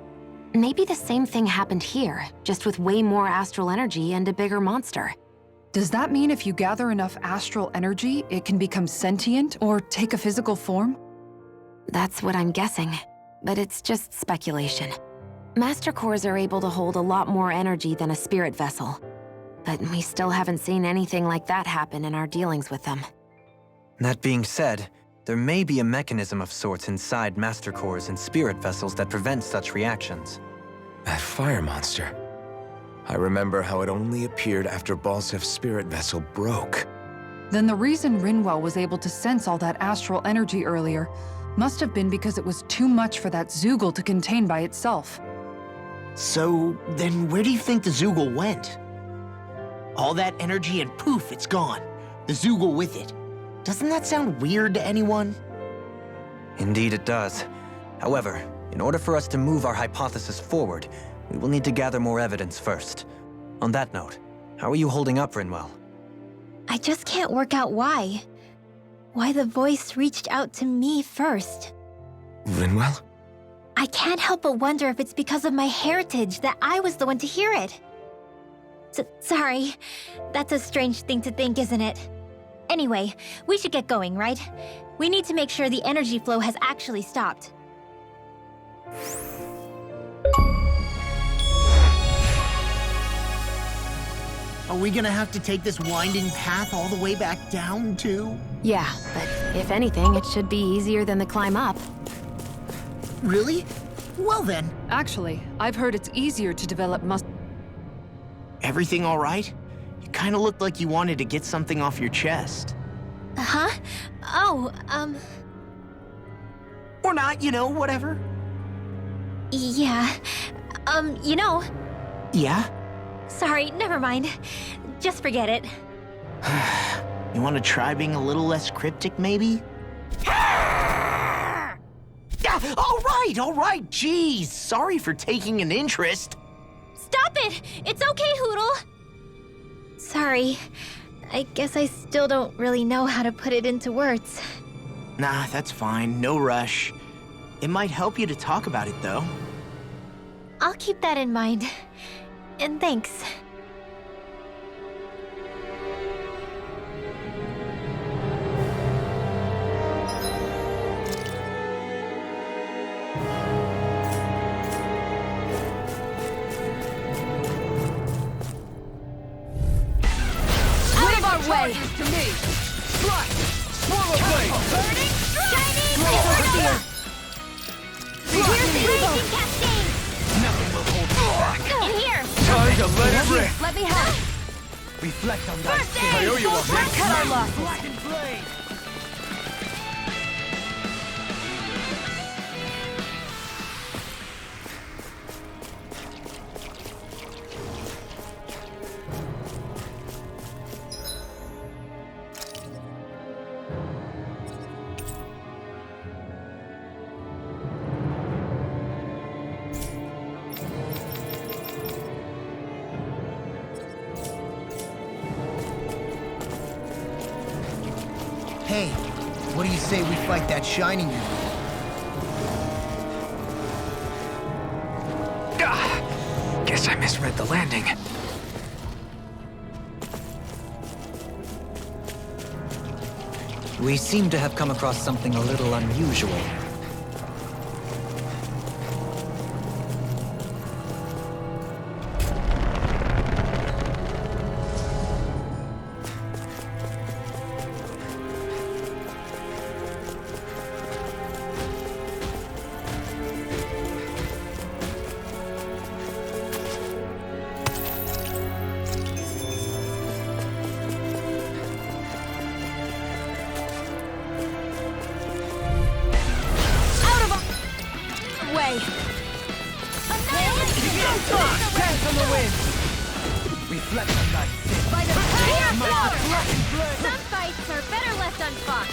E: Maybe the same thing happened here, just with way more astral energy and a bigger monster.
I: Does that mean if you gather enough astral energy, it can become sentient or take a physical form?
E: That's what I'm guessing, but it's just speculation. Master Cores are able to hold a lot more energy than a spirit vessel, but we still haven't seen anything like that happen in our dealings with them.
J: That being said, there may be a mechanism of sorts inside Master Cores and spirit vessels that prevent such reactions.
G: That fire monster. I remember how it only appeared after Balsef's spirit vessel broke.
I: Then the reason Rinwell was able to sense all that astral energy earlier must have been because it was too much for that Zoogle to contain by itself.
F: So, then where do you think the Zoogle went? All that energy and poof, it's gone. The Zoogle with it. Doesn't that sound weird to anyone?
J: Indeed it does. However, in order for us to move our hypothesis forward, we will need to gather more evidence first. On that note, how are you holding up, Rinwell?
A: I just can't work out why. Why the voice reached out to me first.
G: Rinwell?
A: I can't help but wonder if it's because of my heritage that I was the one to hear it. Sorry. That's a strange thing to think, isn't it? Anyway, we should get going, right? We need to make sure the energy flow has actually stopped.
F: Are we gonna have to take this winding path all the way back down, too?
E: Yeah, but if anything, it should be easier than the climb up.
F: Really? Well then.
I: Actually, I've heard it's easier to develop muscle.
F: Everything all right? You kinda looked like you wanted to get something off your chest.
A: Huh? Oh,
F: Or not, you know, whatever.
A: yeah.
F: Yeah?
A: Sorry, never mind. Just forget it.
F: You wanna try being a little less cryptic, maybe? Yeah, all right, jeez. Sorry for taking an interest.
A: Stop it! It's okay, Hootle! Sorry. I guess I still don't really know how to put it into words.
F: Nah, that's fine. No rush. It might help you to talk about it, though.
A: I'll keep that in mind. And thanks.
E: Out of our way!
B: To me! Strike! Swallow blade!
C: Burning Chinese
E: Overseer!
C: Here's the raging cascade!
B: Nothing will hold me back!
C: In here!
B: Time to let it rip!
E: Let me help!
B: Reflect on that.
C: First aid!
B: I owe you a
E: Let's cut our losses.
B: Blackened blade!
F: Hey, what do you say we fight that shining unit?
G: Guess I misread the landing.
J: We seem to have come across something a little unusual.
B: Dance on the wind! Reflect on thy sin.
C: Some fights are better left unfought.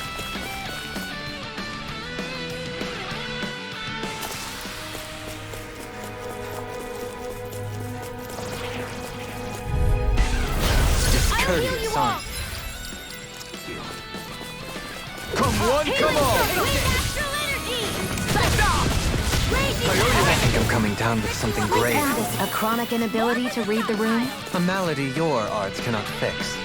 J: Discourteous, son.
B: Come one, come all!
J: I think I'm coming down with something grave.
E: A chronic inability to read the room?
J: A malady your arts cannot fix.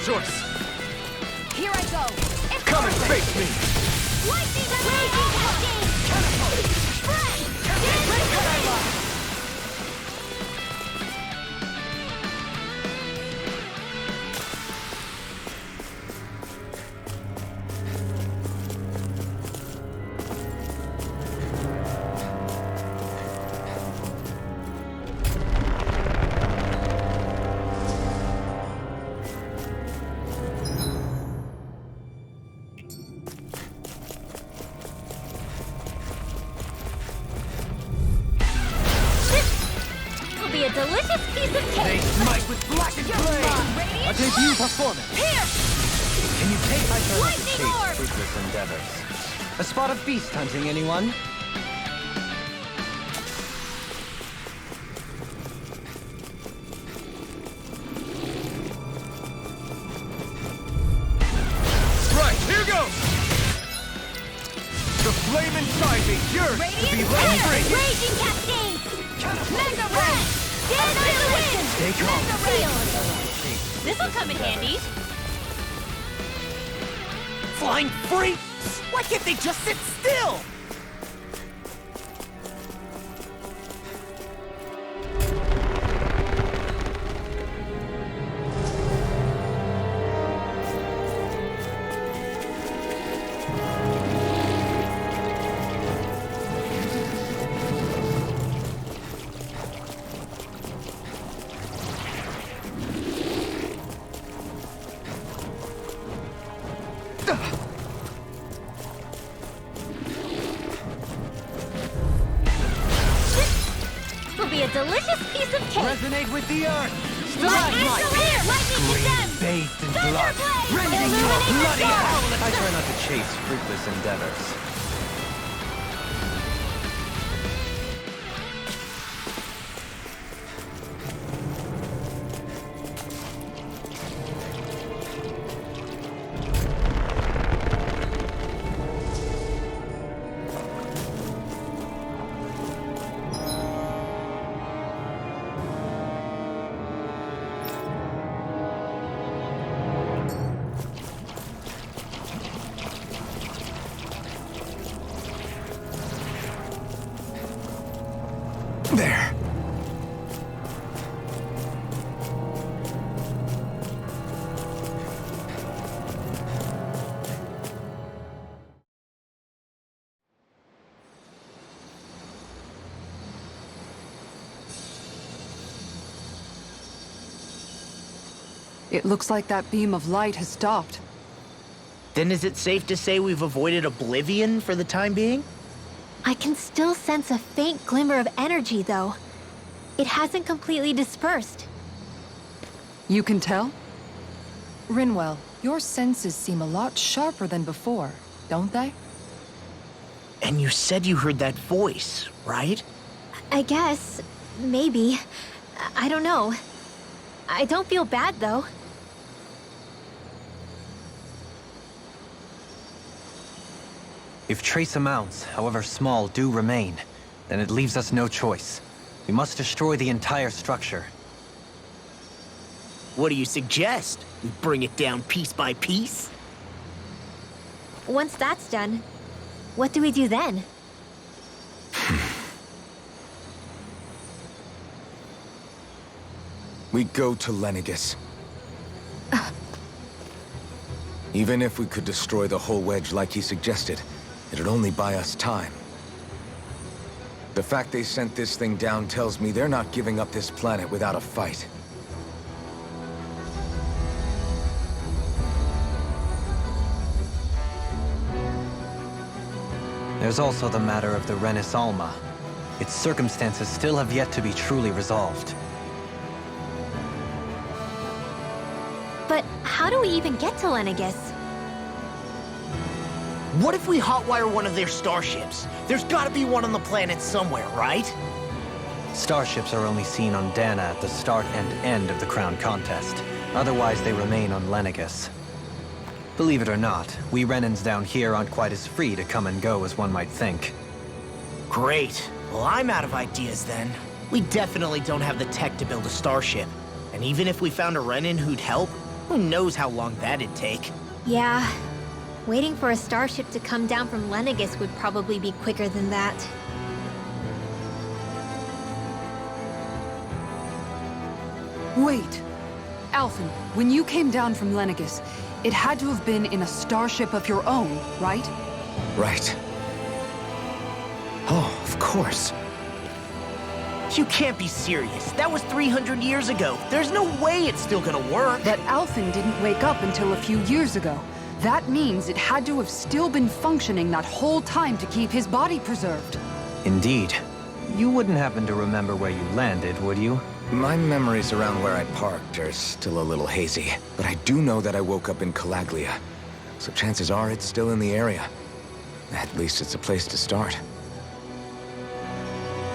B: Source!
C: Here I go! It's
B: Come and face me!
C: Lightning cascade! Catapult! Fresh! A delicious piece of cake!
B: They smite with blackened flame! A debut performance!
C: Here!
J: Can you take my turn to
C: Lightning
J: chase
C: orb!
J: fruitless endeavors? A spot of beast hunting, anyone?
B: Right, here goes! The flame inside me yearns to be let free!
C: Raging cascade! Mega red! Dance in the wind!
J: Stay calm.
C: Mega seal! This'll come in handy.
F: Flying freaks! Why can't they just sit still?
C: This'll be a delicious piece of cake!
B: Resonate with the earth!
C: Lightning descend!
B: Bathed in blood!
C: Thunderblade!
B: Rending you a
C: Illuminate
B: bloody
C: the dark!
B: howl!
J: I try not to chase fruitless endeavors.
G: There.
I: It looks like that beam of light has stopped.
F: Then is it safe to say we've avoided oblivion for the time being?
A: I can still sense a faint glimmer of energy, though. It hasn't completely dispersed.
I: You can tell? Rinwell, your senses seem a lot sharper than before, don't they?
F: And you said you heard that voice, right?
A: I guess. Maybe. I don't know. I don't feel bad, though.
J: If trace amounts, however small, do remain, then it leaves us no choice. We must destroy the entire structure.
F: What do you suggest? We bring it down piece by piece?
A: Once that's done, what do we do then?
G: We go to Lenegis. Even if we could destroy the whole wedge like he suggested, it'd only buy us time. The fact they sent this thing down tells me they're not giving up this planet without a fight.
J: There's also the matter of the Renis Alma. Its circumstances still have yet to be truly resolved.
A: But how do we even get to Lenegis?
F: What if we hotwire one of their starships? There's gotta be one on the planet somewhere, right?
J: Starships are only seen on Dana at the start and end of the Crown Contest. Otherwise, they remain on Lenegis. Believe it or not, we Renans down here aren't quite as free to come and go as one might think.
F: Great. Well, I'm out of ideas then. We definitely don't have the tech to build a starship. And even if we found a Renan who'd help, who knows how long that'd take?
A: Yeah. Waiting for a starship to come down from Lenegis would probably be quicker than that.
I: Wait. Alphen, when you came down from Lenegis, it had to have been in a starship of your own, right?
G: Right.
F: Oh, of course. You can't be serious. That was 300 years ago. There's no way it's still gonna work.
I: But Alphen didn't wake up until a few years ago. That means it had to have still been functioning that whole time to keep his body preserved.
J: Indeed. You wouldn't happen to remember where you landed, would you?
G: My memories around where I parked are still a little hazy, but I do know that I woke up in Calaglia, so chances are it's still in the area. At least it's a place to start.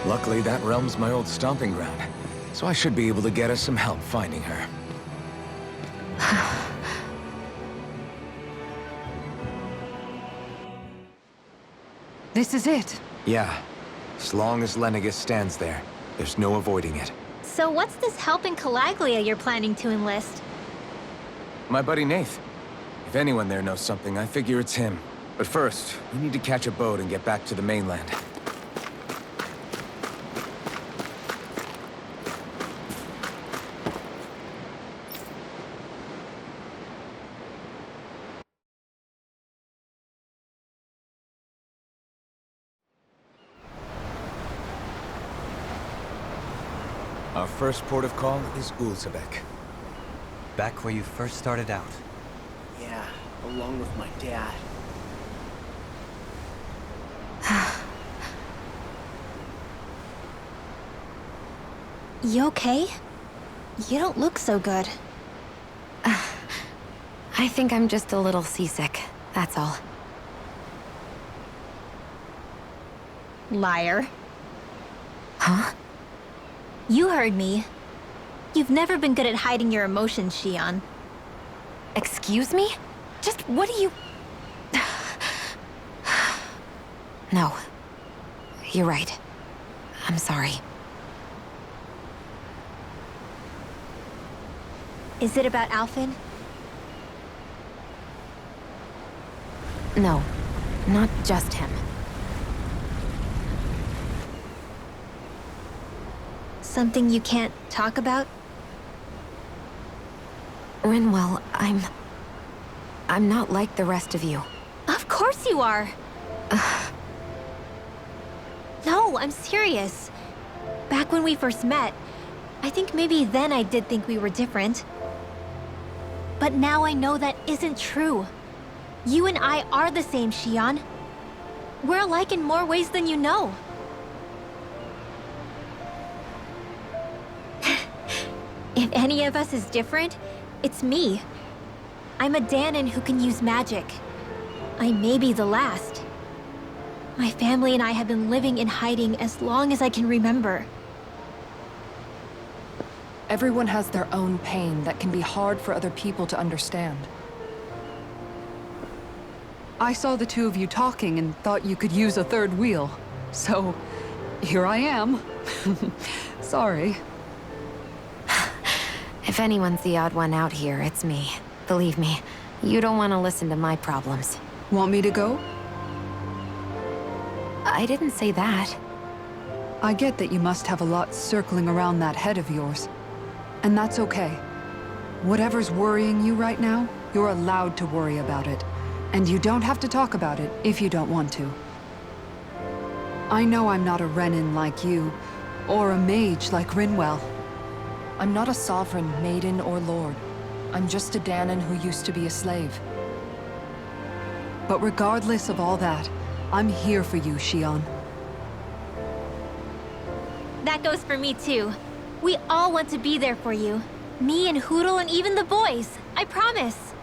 G: Luckily, that realm's my old stomping ground, so I should be able to get us some help finding her.
I: This is it.
G: Yeah. As long as Lenegis stands there, there's no avoiding it.
A: So what's this help in Calaglia you're planning to enlist?
G: My buddy Nath. If anyone there knows something, I figure it's him. But first, we need to catch a boat and get back to the mainland. Our first port of call is Xcagegame.
J: Back where you first started out.
F: Yeah, along with my dad.
A: You okay? You don't look so good.
E: I think I'm just a little seasick, that's all.
A: Liar.
E: Huh?
A: You heard me. You've never been good at hiding your emotions, Xion.
E: Excuse me? Just what do you... No. You're right. I'm sorry.
A: Is it about Alphen?
E: No. Not just him.
A: Something you can't talk about?
E: Rinwell, I'm not like the rest of you.
A: Of course you are! No, I'm serious. Back when we first met, I think maybe then I did think we were different. But now I know that isn't true. You and I are the same, Xion. We're alike in more ways than you know. If any of us is different, it's me. I'm a Danon who can use magic. I may be the last. My family and I have been living in hiding as long as I can remember.
I: Everyone has their own pain that can be hard for other people to understand. I saw the two of you talking and thought you could use a third wheel. So, here I am. Sorry.
E: If anyone's the odd one out here, it's me. Believe me, you don't want to listen to my problems.
I: Want me to go?
E: I didn't say that.
I: I get that you must have a lot circling around that head of yours. And that's okay. Whatever's worrying you right now, you're allowed to worry about it. And you don't have to talk about it if you don't want to. I know I'm not a Renin like you, or a mage like Rinwell. I'm not a sovereign, maiden, or lord. I'm just a Danon who used to be a slave. But regardless of all that, I'm here for you, Xion.
A: That goes for me too. We all want to be there for you. Me and Hootle and even the boys. I promise.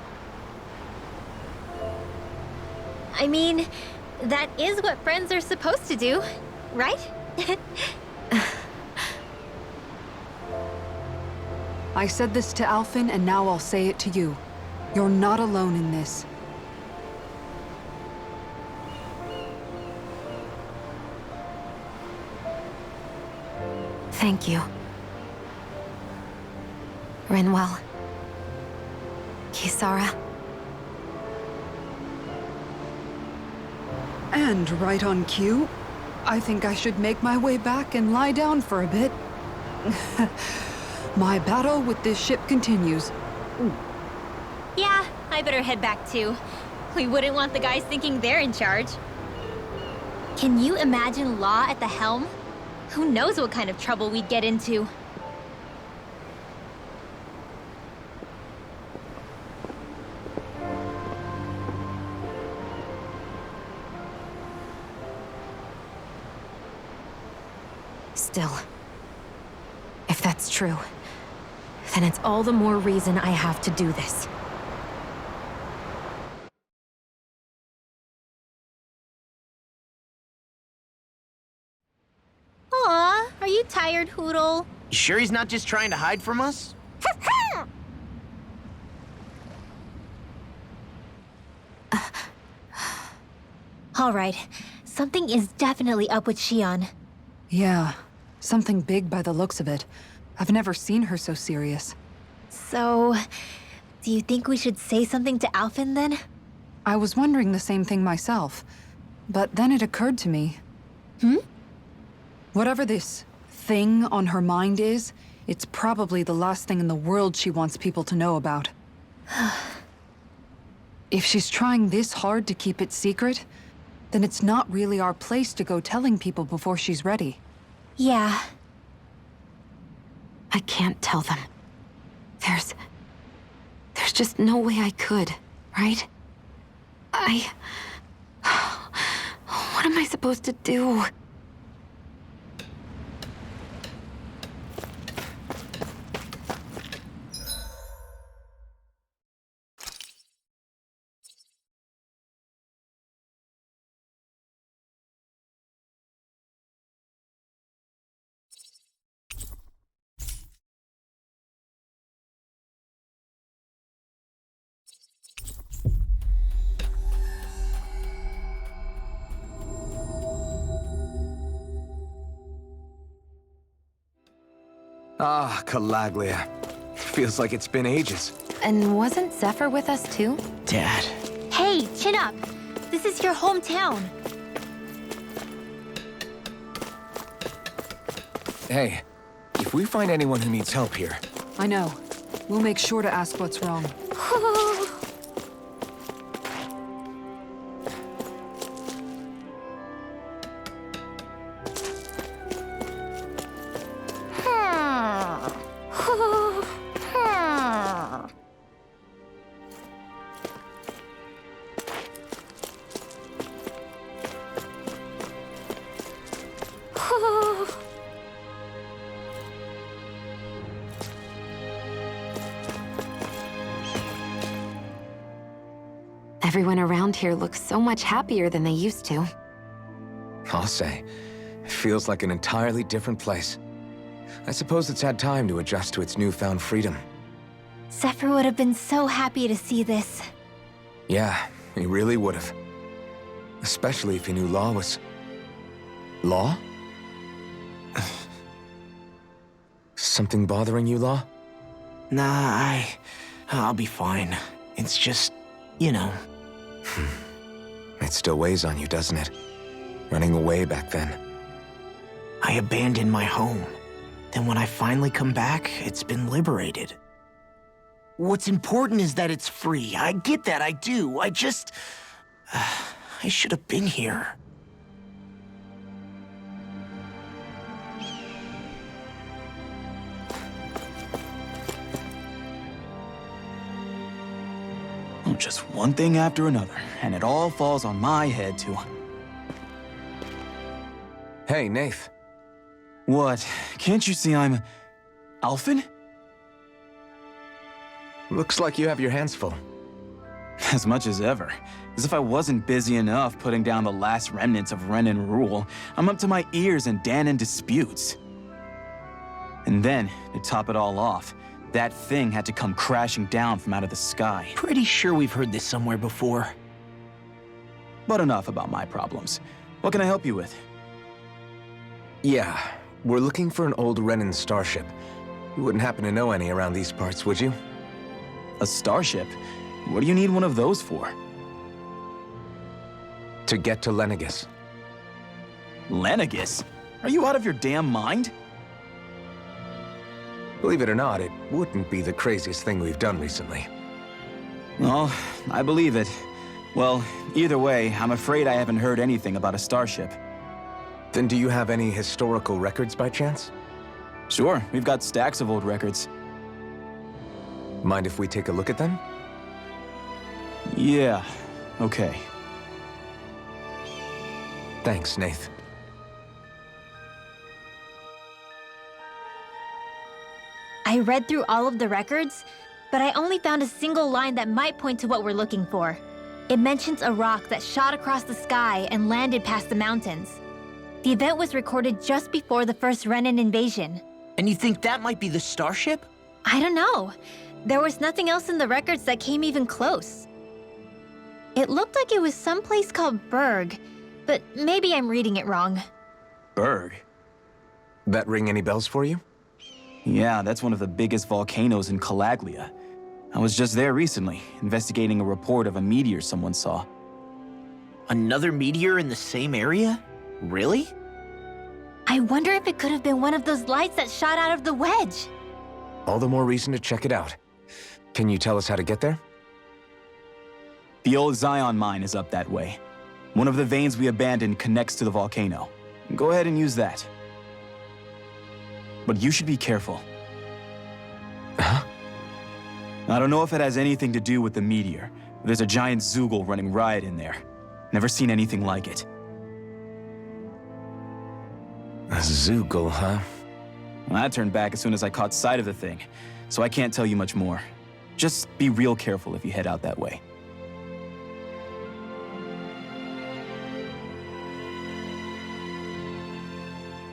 A: I mean, that is what friends are supposed to do, right?
I: I said this to Alphen, and now I'll say it to you. You're not alone in this.
E: Thank you. Rinwell. Kisara.
I: And right on cue, I think I should make my way back and lie down for a bit. My battle with this ship continues.
A: Yeah, I better head back too. We wouldn't want the guys thinking they're in charge. Can you imagine Law at the helm? Who knows what kind of trouble we'd get into?
E: Still, if that's true, then it's all the more reason I have to do this.
A: Aw, are you tired, Hootle?
F: You sure he's not just trying to hide from us?
A: All right, something is definitely up with Xion.
I: Yeah, something big by the looks of it. I've never seen her so serious.
A: So, do you think we should say something to Alphen then?
I: I was wondering the same thing myself, but then it occurred to me. Whatever this thing on her mind is, it's probably the last thing in the world she wants people to know about. If she's trying this hard to keep it secret, then it's not really our place to go telling people before she's ready.
A: Yeah.
E: I can't tell them. There's just no way I could, right? What am I supposed to do?
G: Ah, Calaglia. Feels like it's been ages.
E: And wasn't Zephyr with us too?
F: Dad.
A: Hey, chin up. This is your hometown.
G: Hey, if we find anyone who needs help here...
I: I know. We'll make sure to ask what's wrong.
E: Everyone around here looks so much happier than they used to.
G: I'll say, it feels like an entirely different place. I suppose it's had time to adjust to its newfound freedom.
A: Zephyr would have been so happy to see this.
G: Yeah, he really would have. Especially if he knew Law was... Law? Something bothering you, Law?
F: Nah, I'll be fine. It's just, you know.
G: It still weighs on you, doesn't it? Running away back then.
F: I abandoned my home. Then when I finally come back, it's been liberated. What's important is that it's free. I get that, I do. I just... I should have been here.
B: Just one thing after another, and it all falls on my head too.
G: Hey, Nath.
B: What? Can't you see I'm... Alphen?
G: Looks like you have your hands full.
B: As much as ever. As if I wasn't busy enough putting down the last remnants of Renan rule, I'm up to my ears in Danan disputes. And then, to top it all off, that thing had to come crashing down from out of the sky.
F: Pretty sure we've heard this somewhere before.
B: But enough about my problems. What can I help you with?
G: Yeah, we're looking for an old Renan starship. You wouldn't happen to know any around these parts, would you?
B: A starship? What do you need one of those for?
G: To get to Lenegis.
B: Lenegis? Are you out of your damn mind?
G: Believe it or not, it wouldn't be the craziest thing we've done recently.
B: Well, I believe it. Well, either way, I'm afraid I haven't heard anything about a starship.
G: Then do you have any historical records by chance?
B: Sure, we've got stacks of old records.
G: Mind if we take a look at them?
B: Yeah, okay.
G: Thanks, Nath.
A: I read through all of the records, but I only found a single line that might point to what we're looking for. It mentions a rock that shot across the sky and landed past the mountains. The event was recorded just before the first Renan invasion.
F: And you think that might be the starship?
A: I don't know. There was nothing else in the records that came even close. It looked like it was someplace called Berg, but maybe I'm reading it wrong.
B: Berg?
G: That ring any bells for you?
B: Yeah, that's one of the biggest volcanoes in Calaglia. I was just there recently, investigating a report of a meteor someone saw.
F: Another meteor in the same area? Really?
A: I wonder if it could have been one of those lights that shot out of the wedge.
G: All the more reason to check it out. Can you tell us how to get there?
B: The old Zion mine is up that way. One of the veins we abandoned connects to the volcano. Go ahead and use that. But you should be careful.
G: Huh?
B: I don't know if it has anything to do with the meteor, but there's a giant Zoogle running riot in there. Never seen anything like it.
G: A Zoogle, huh?
B: Well, I turned back as soon as I caught sight of the thing, so I can't tell you much more. Just be real careful if you head out that way.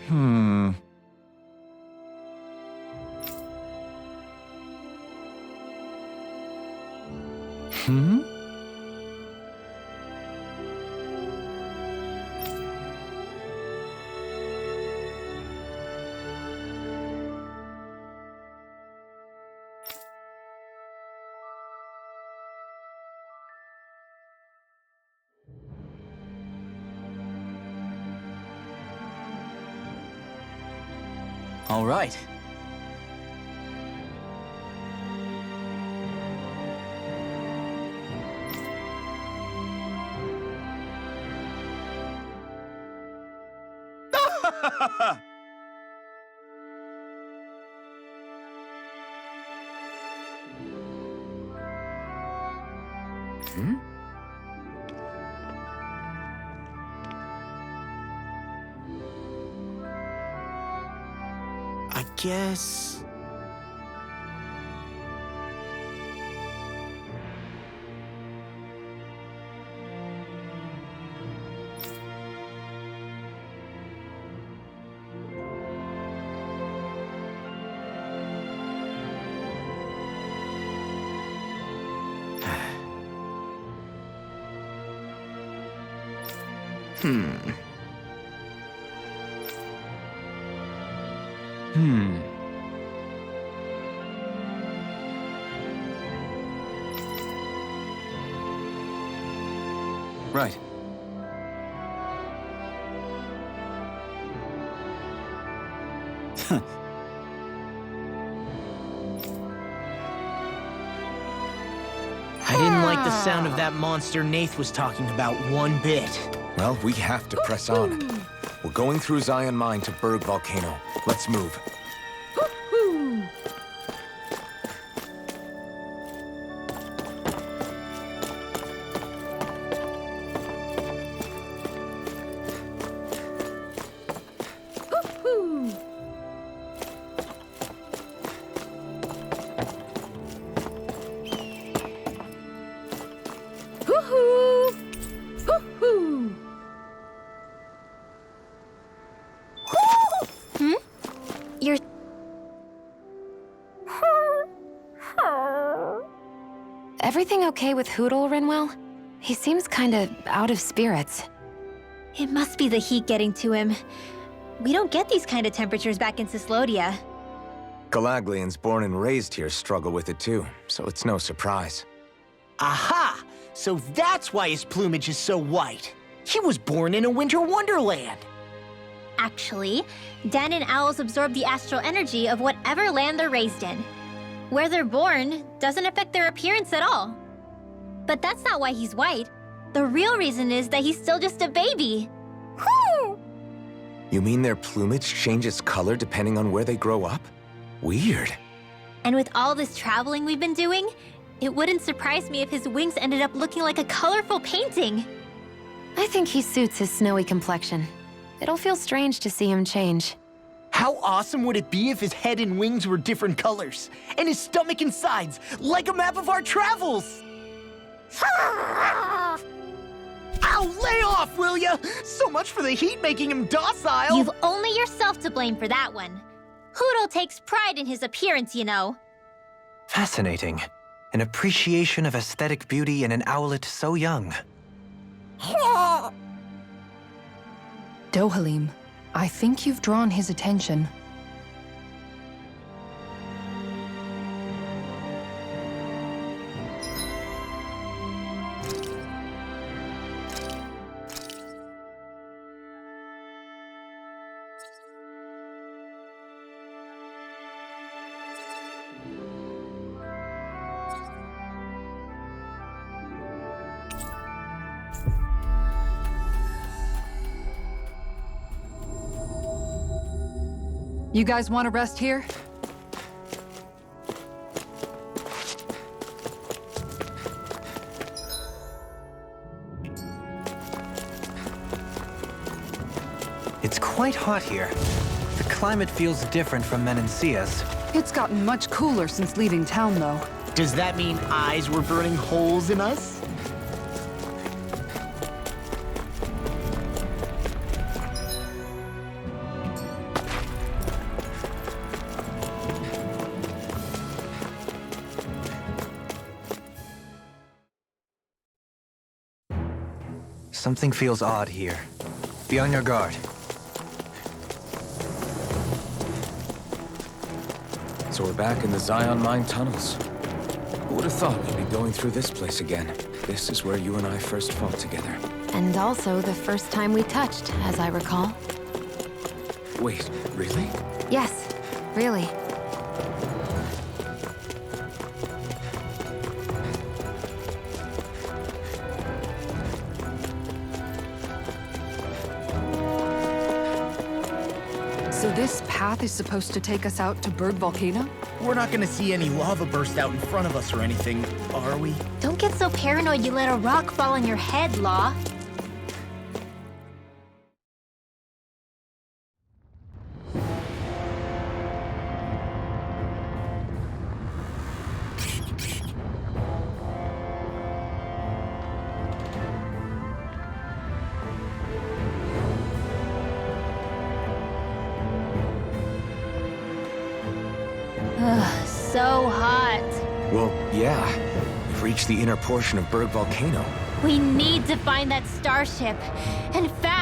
B: Hmm. All right.
F: I guess...
B: Right.
F: I didn't like the sound of that monster Nath was talking about one bit.
G: Well, we have to press on. We're going through Zion Mine to Berg Volcano. Let's move.
A: You're...
E: Everything okay with Hootle, Rinwell? He seems kinda out of spirits.
A: It must be the heat getting to him. We don't get these kind of temperatures back in Cislodia.
G: Galaglians born and raised here struggle with it too, so it's no surprise.
F: Aha! So that's why his plumage is so white. He was born in a winter wonderland.
A: Actually, Dan and owls absorb the astral energy of whatever land they're raised in. Where they're born doesn't affect their appearance at all. But that's not why he's white. The real reason is that he's still just a baby.
G: You mean their plumage changes color depending on where they grow up? Weird.
A: And with all this traveling we've been doing, it wouldn't surprise me if his wings ended up looking like a colorful painting.
E: I think he suits his snowy complexion. It'll feel strange to see him change.
F: How awesome would it be if his head and wings were different colors, and his stomach and sides, like a map of our travels? Ow, lay off, will ya? So much for the heat making him docile.
A: You've only yourself to blame for that one. Hootle takes pride in his appearance, you know.
J: Fascinating. An appreciation of aesthetic beauty in an owlet so young.
I: Dohalim, I think you've drawn his attention. You guys want to rest here?
J: It's quite hot here. The climate feels different from Menancia's.
I: It's gotten much cooler since leaving town, though.
F: Does that mean eyes were burning holes in us?
J: Something feels odd here. Be on your guard.
G: So we're back in the Zion Mine tunnels. Who would have thought we'd be going through this place again? This is where you and I first fought together.
E: And also the first time we touched, as I recall.
G: Wait, really?
E: Yes, really.
I: So this path is supposed to take us out to Berg Volcano?
F: We're not gonna see any lava burst out in front of us or anything, are we?
A: Don't get so paranoid you let a rock fall on your head, Law. Ugh, so hot.
G: Well, yeah. We've reached the inner portion of Berg Volcano.
A: We need to find that starship. And fast.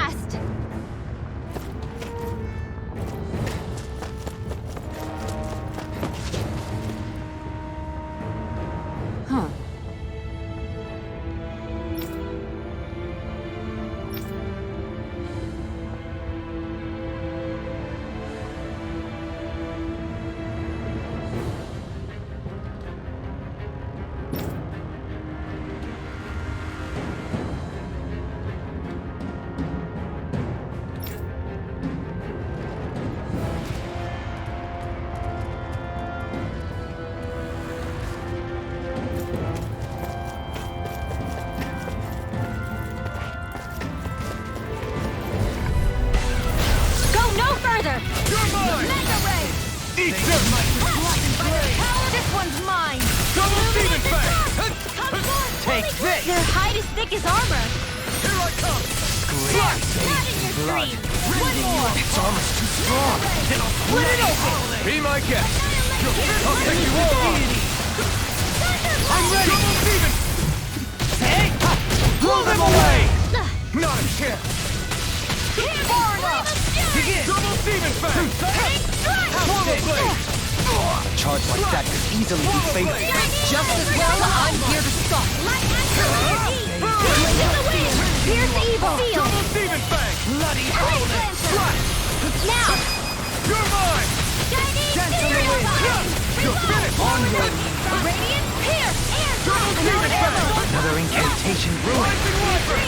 C: Not in your dreams! One more!
F: Its armor's too strong. Then I'll split it open.
G: Be my guest. I'll take you all on.
F: I'm ready.
G: Double Steven!
F: Hey!
G: Blow them away!
F: Not a chance.
C: Far enough!
F: Begin.
G: Double Steven Fang! Forward blade!
J: A charge like that could easily be fatal.
H: Just as well, I'm here to stop.
C: Into the wind! Pierce evil! Field!
G: Double Steven Fang!
F: Bloody
C: Blade Lancer! Now!
G: You're mine!
C: Chinese
F: Dance on the
C: cereal
F: wind.
C: bomb!
G: You're finished!
F: On your
C: Radiant Pierce! Air
G: Double Steven Fang!
J: Another incantation ruined.
G: Rising Wyvern!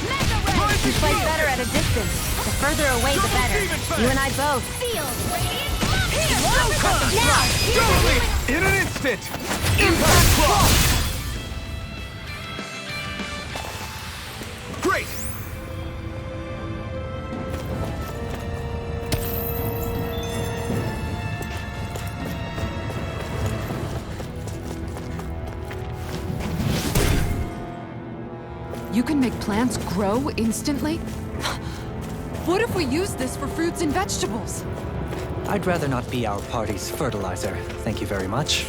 C: Mega Red!
H: We fight better at a distance. The further away, the better. You and I both.
C: Field! Radiant Pierce! Now!
G: Double it! In an instant! Impact Claw! Great!
I: You can make plants grow instantly? What if we use this for fruits and vegetables?
J: I'd rather not be our party's fertilizer. Thank you very much.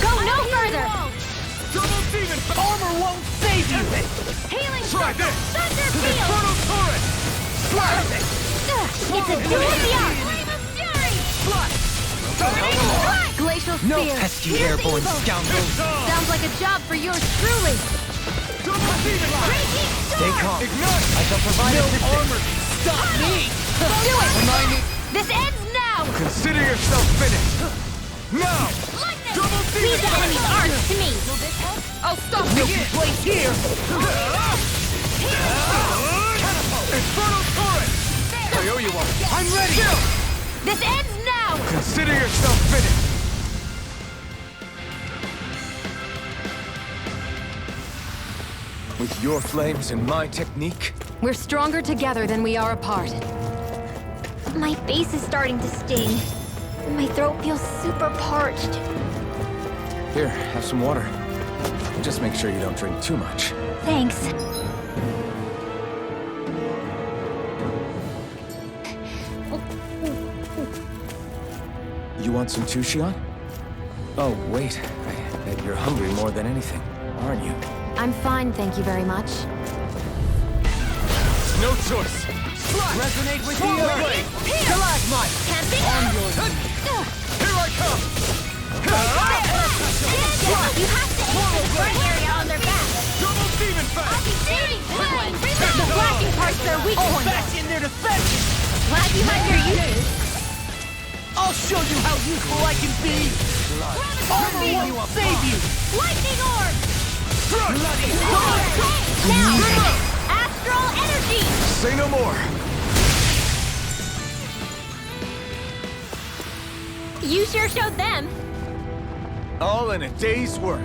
C: Go no further!
G: Double Steven Fang!
F: armor won't save you.
C: Healing
G: Try
C: Circle!
G: this!
C: Thunder
G: To the
C: Field!
G: Chrono Torrent! Slash!
C: It's a duel of the arts! Flame of Fury!
H: Glacial
J: No
H: Spear.
J: pesky
C: Here's
J: airborne
C: evil.
J: scoundrels!
H: Sounds like a job for yours truly.
G: Double Steven Fang!
C: Raging
J: Stay
C: Storm!
J: calm.
G: Ignite!
J: I shall provide assistance.
F: Stop me.
C: Do it! This ends now!
G: Consider yourself finished! Now!
C: Lightning!
G: Double
C: Leave
G: Steven
C: the
G: Fang!
C: enemy's arts to me!
F: I'll stop you. Place here.
G: Infernal Torrent! I owe you one.
F: I'm ready.
C: This ends now!
G: Consider yourself finished! With your flames and my technique,
H: We're stronger together than we are apart.
A: My face is starting to sting. And my throat feels super parched.
G: here, have some water. Just make sure you don't drink too much.
A: Thanks.
G: You want some too, Xion? Oh, wait. I bet you're hungry more than anything, aren't you?
E: I'm fine, thank you very much.
G: No choice!
F: Resonate with the earth. Stalagmite.
C: Camping
F: On
C: out!
F: your
G: Here I come!
C: You have to aim this burn area on their back!
G: Double Steven Fang!
C: Searing flame! The flashing part's their weak point!
F: back in their defense.
C: Lag behind your unit!
F: I'll show you how useful I can be. Armor won't save you.
C: Lightning orb!
F: Bloody
C: Now! Astral energy!
G: Say no more!
A: You sure showed them.
G: All in a day's work.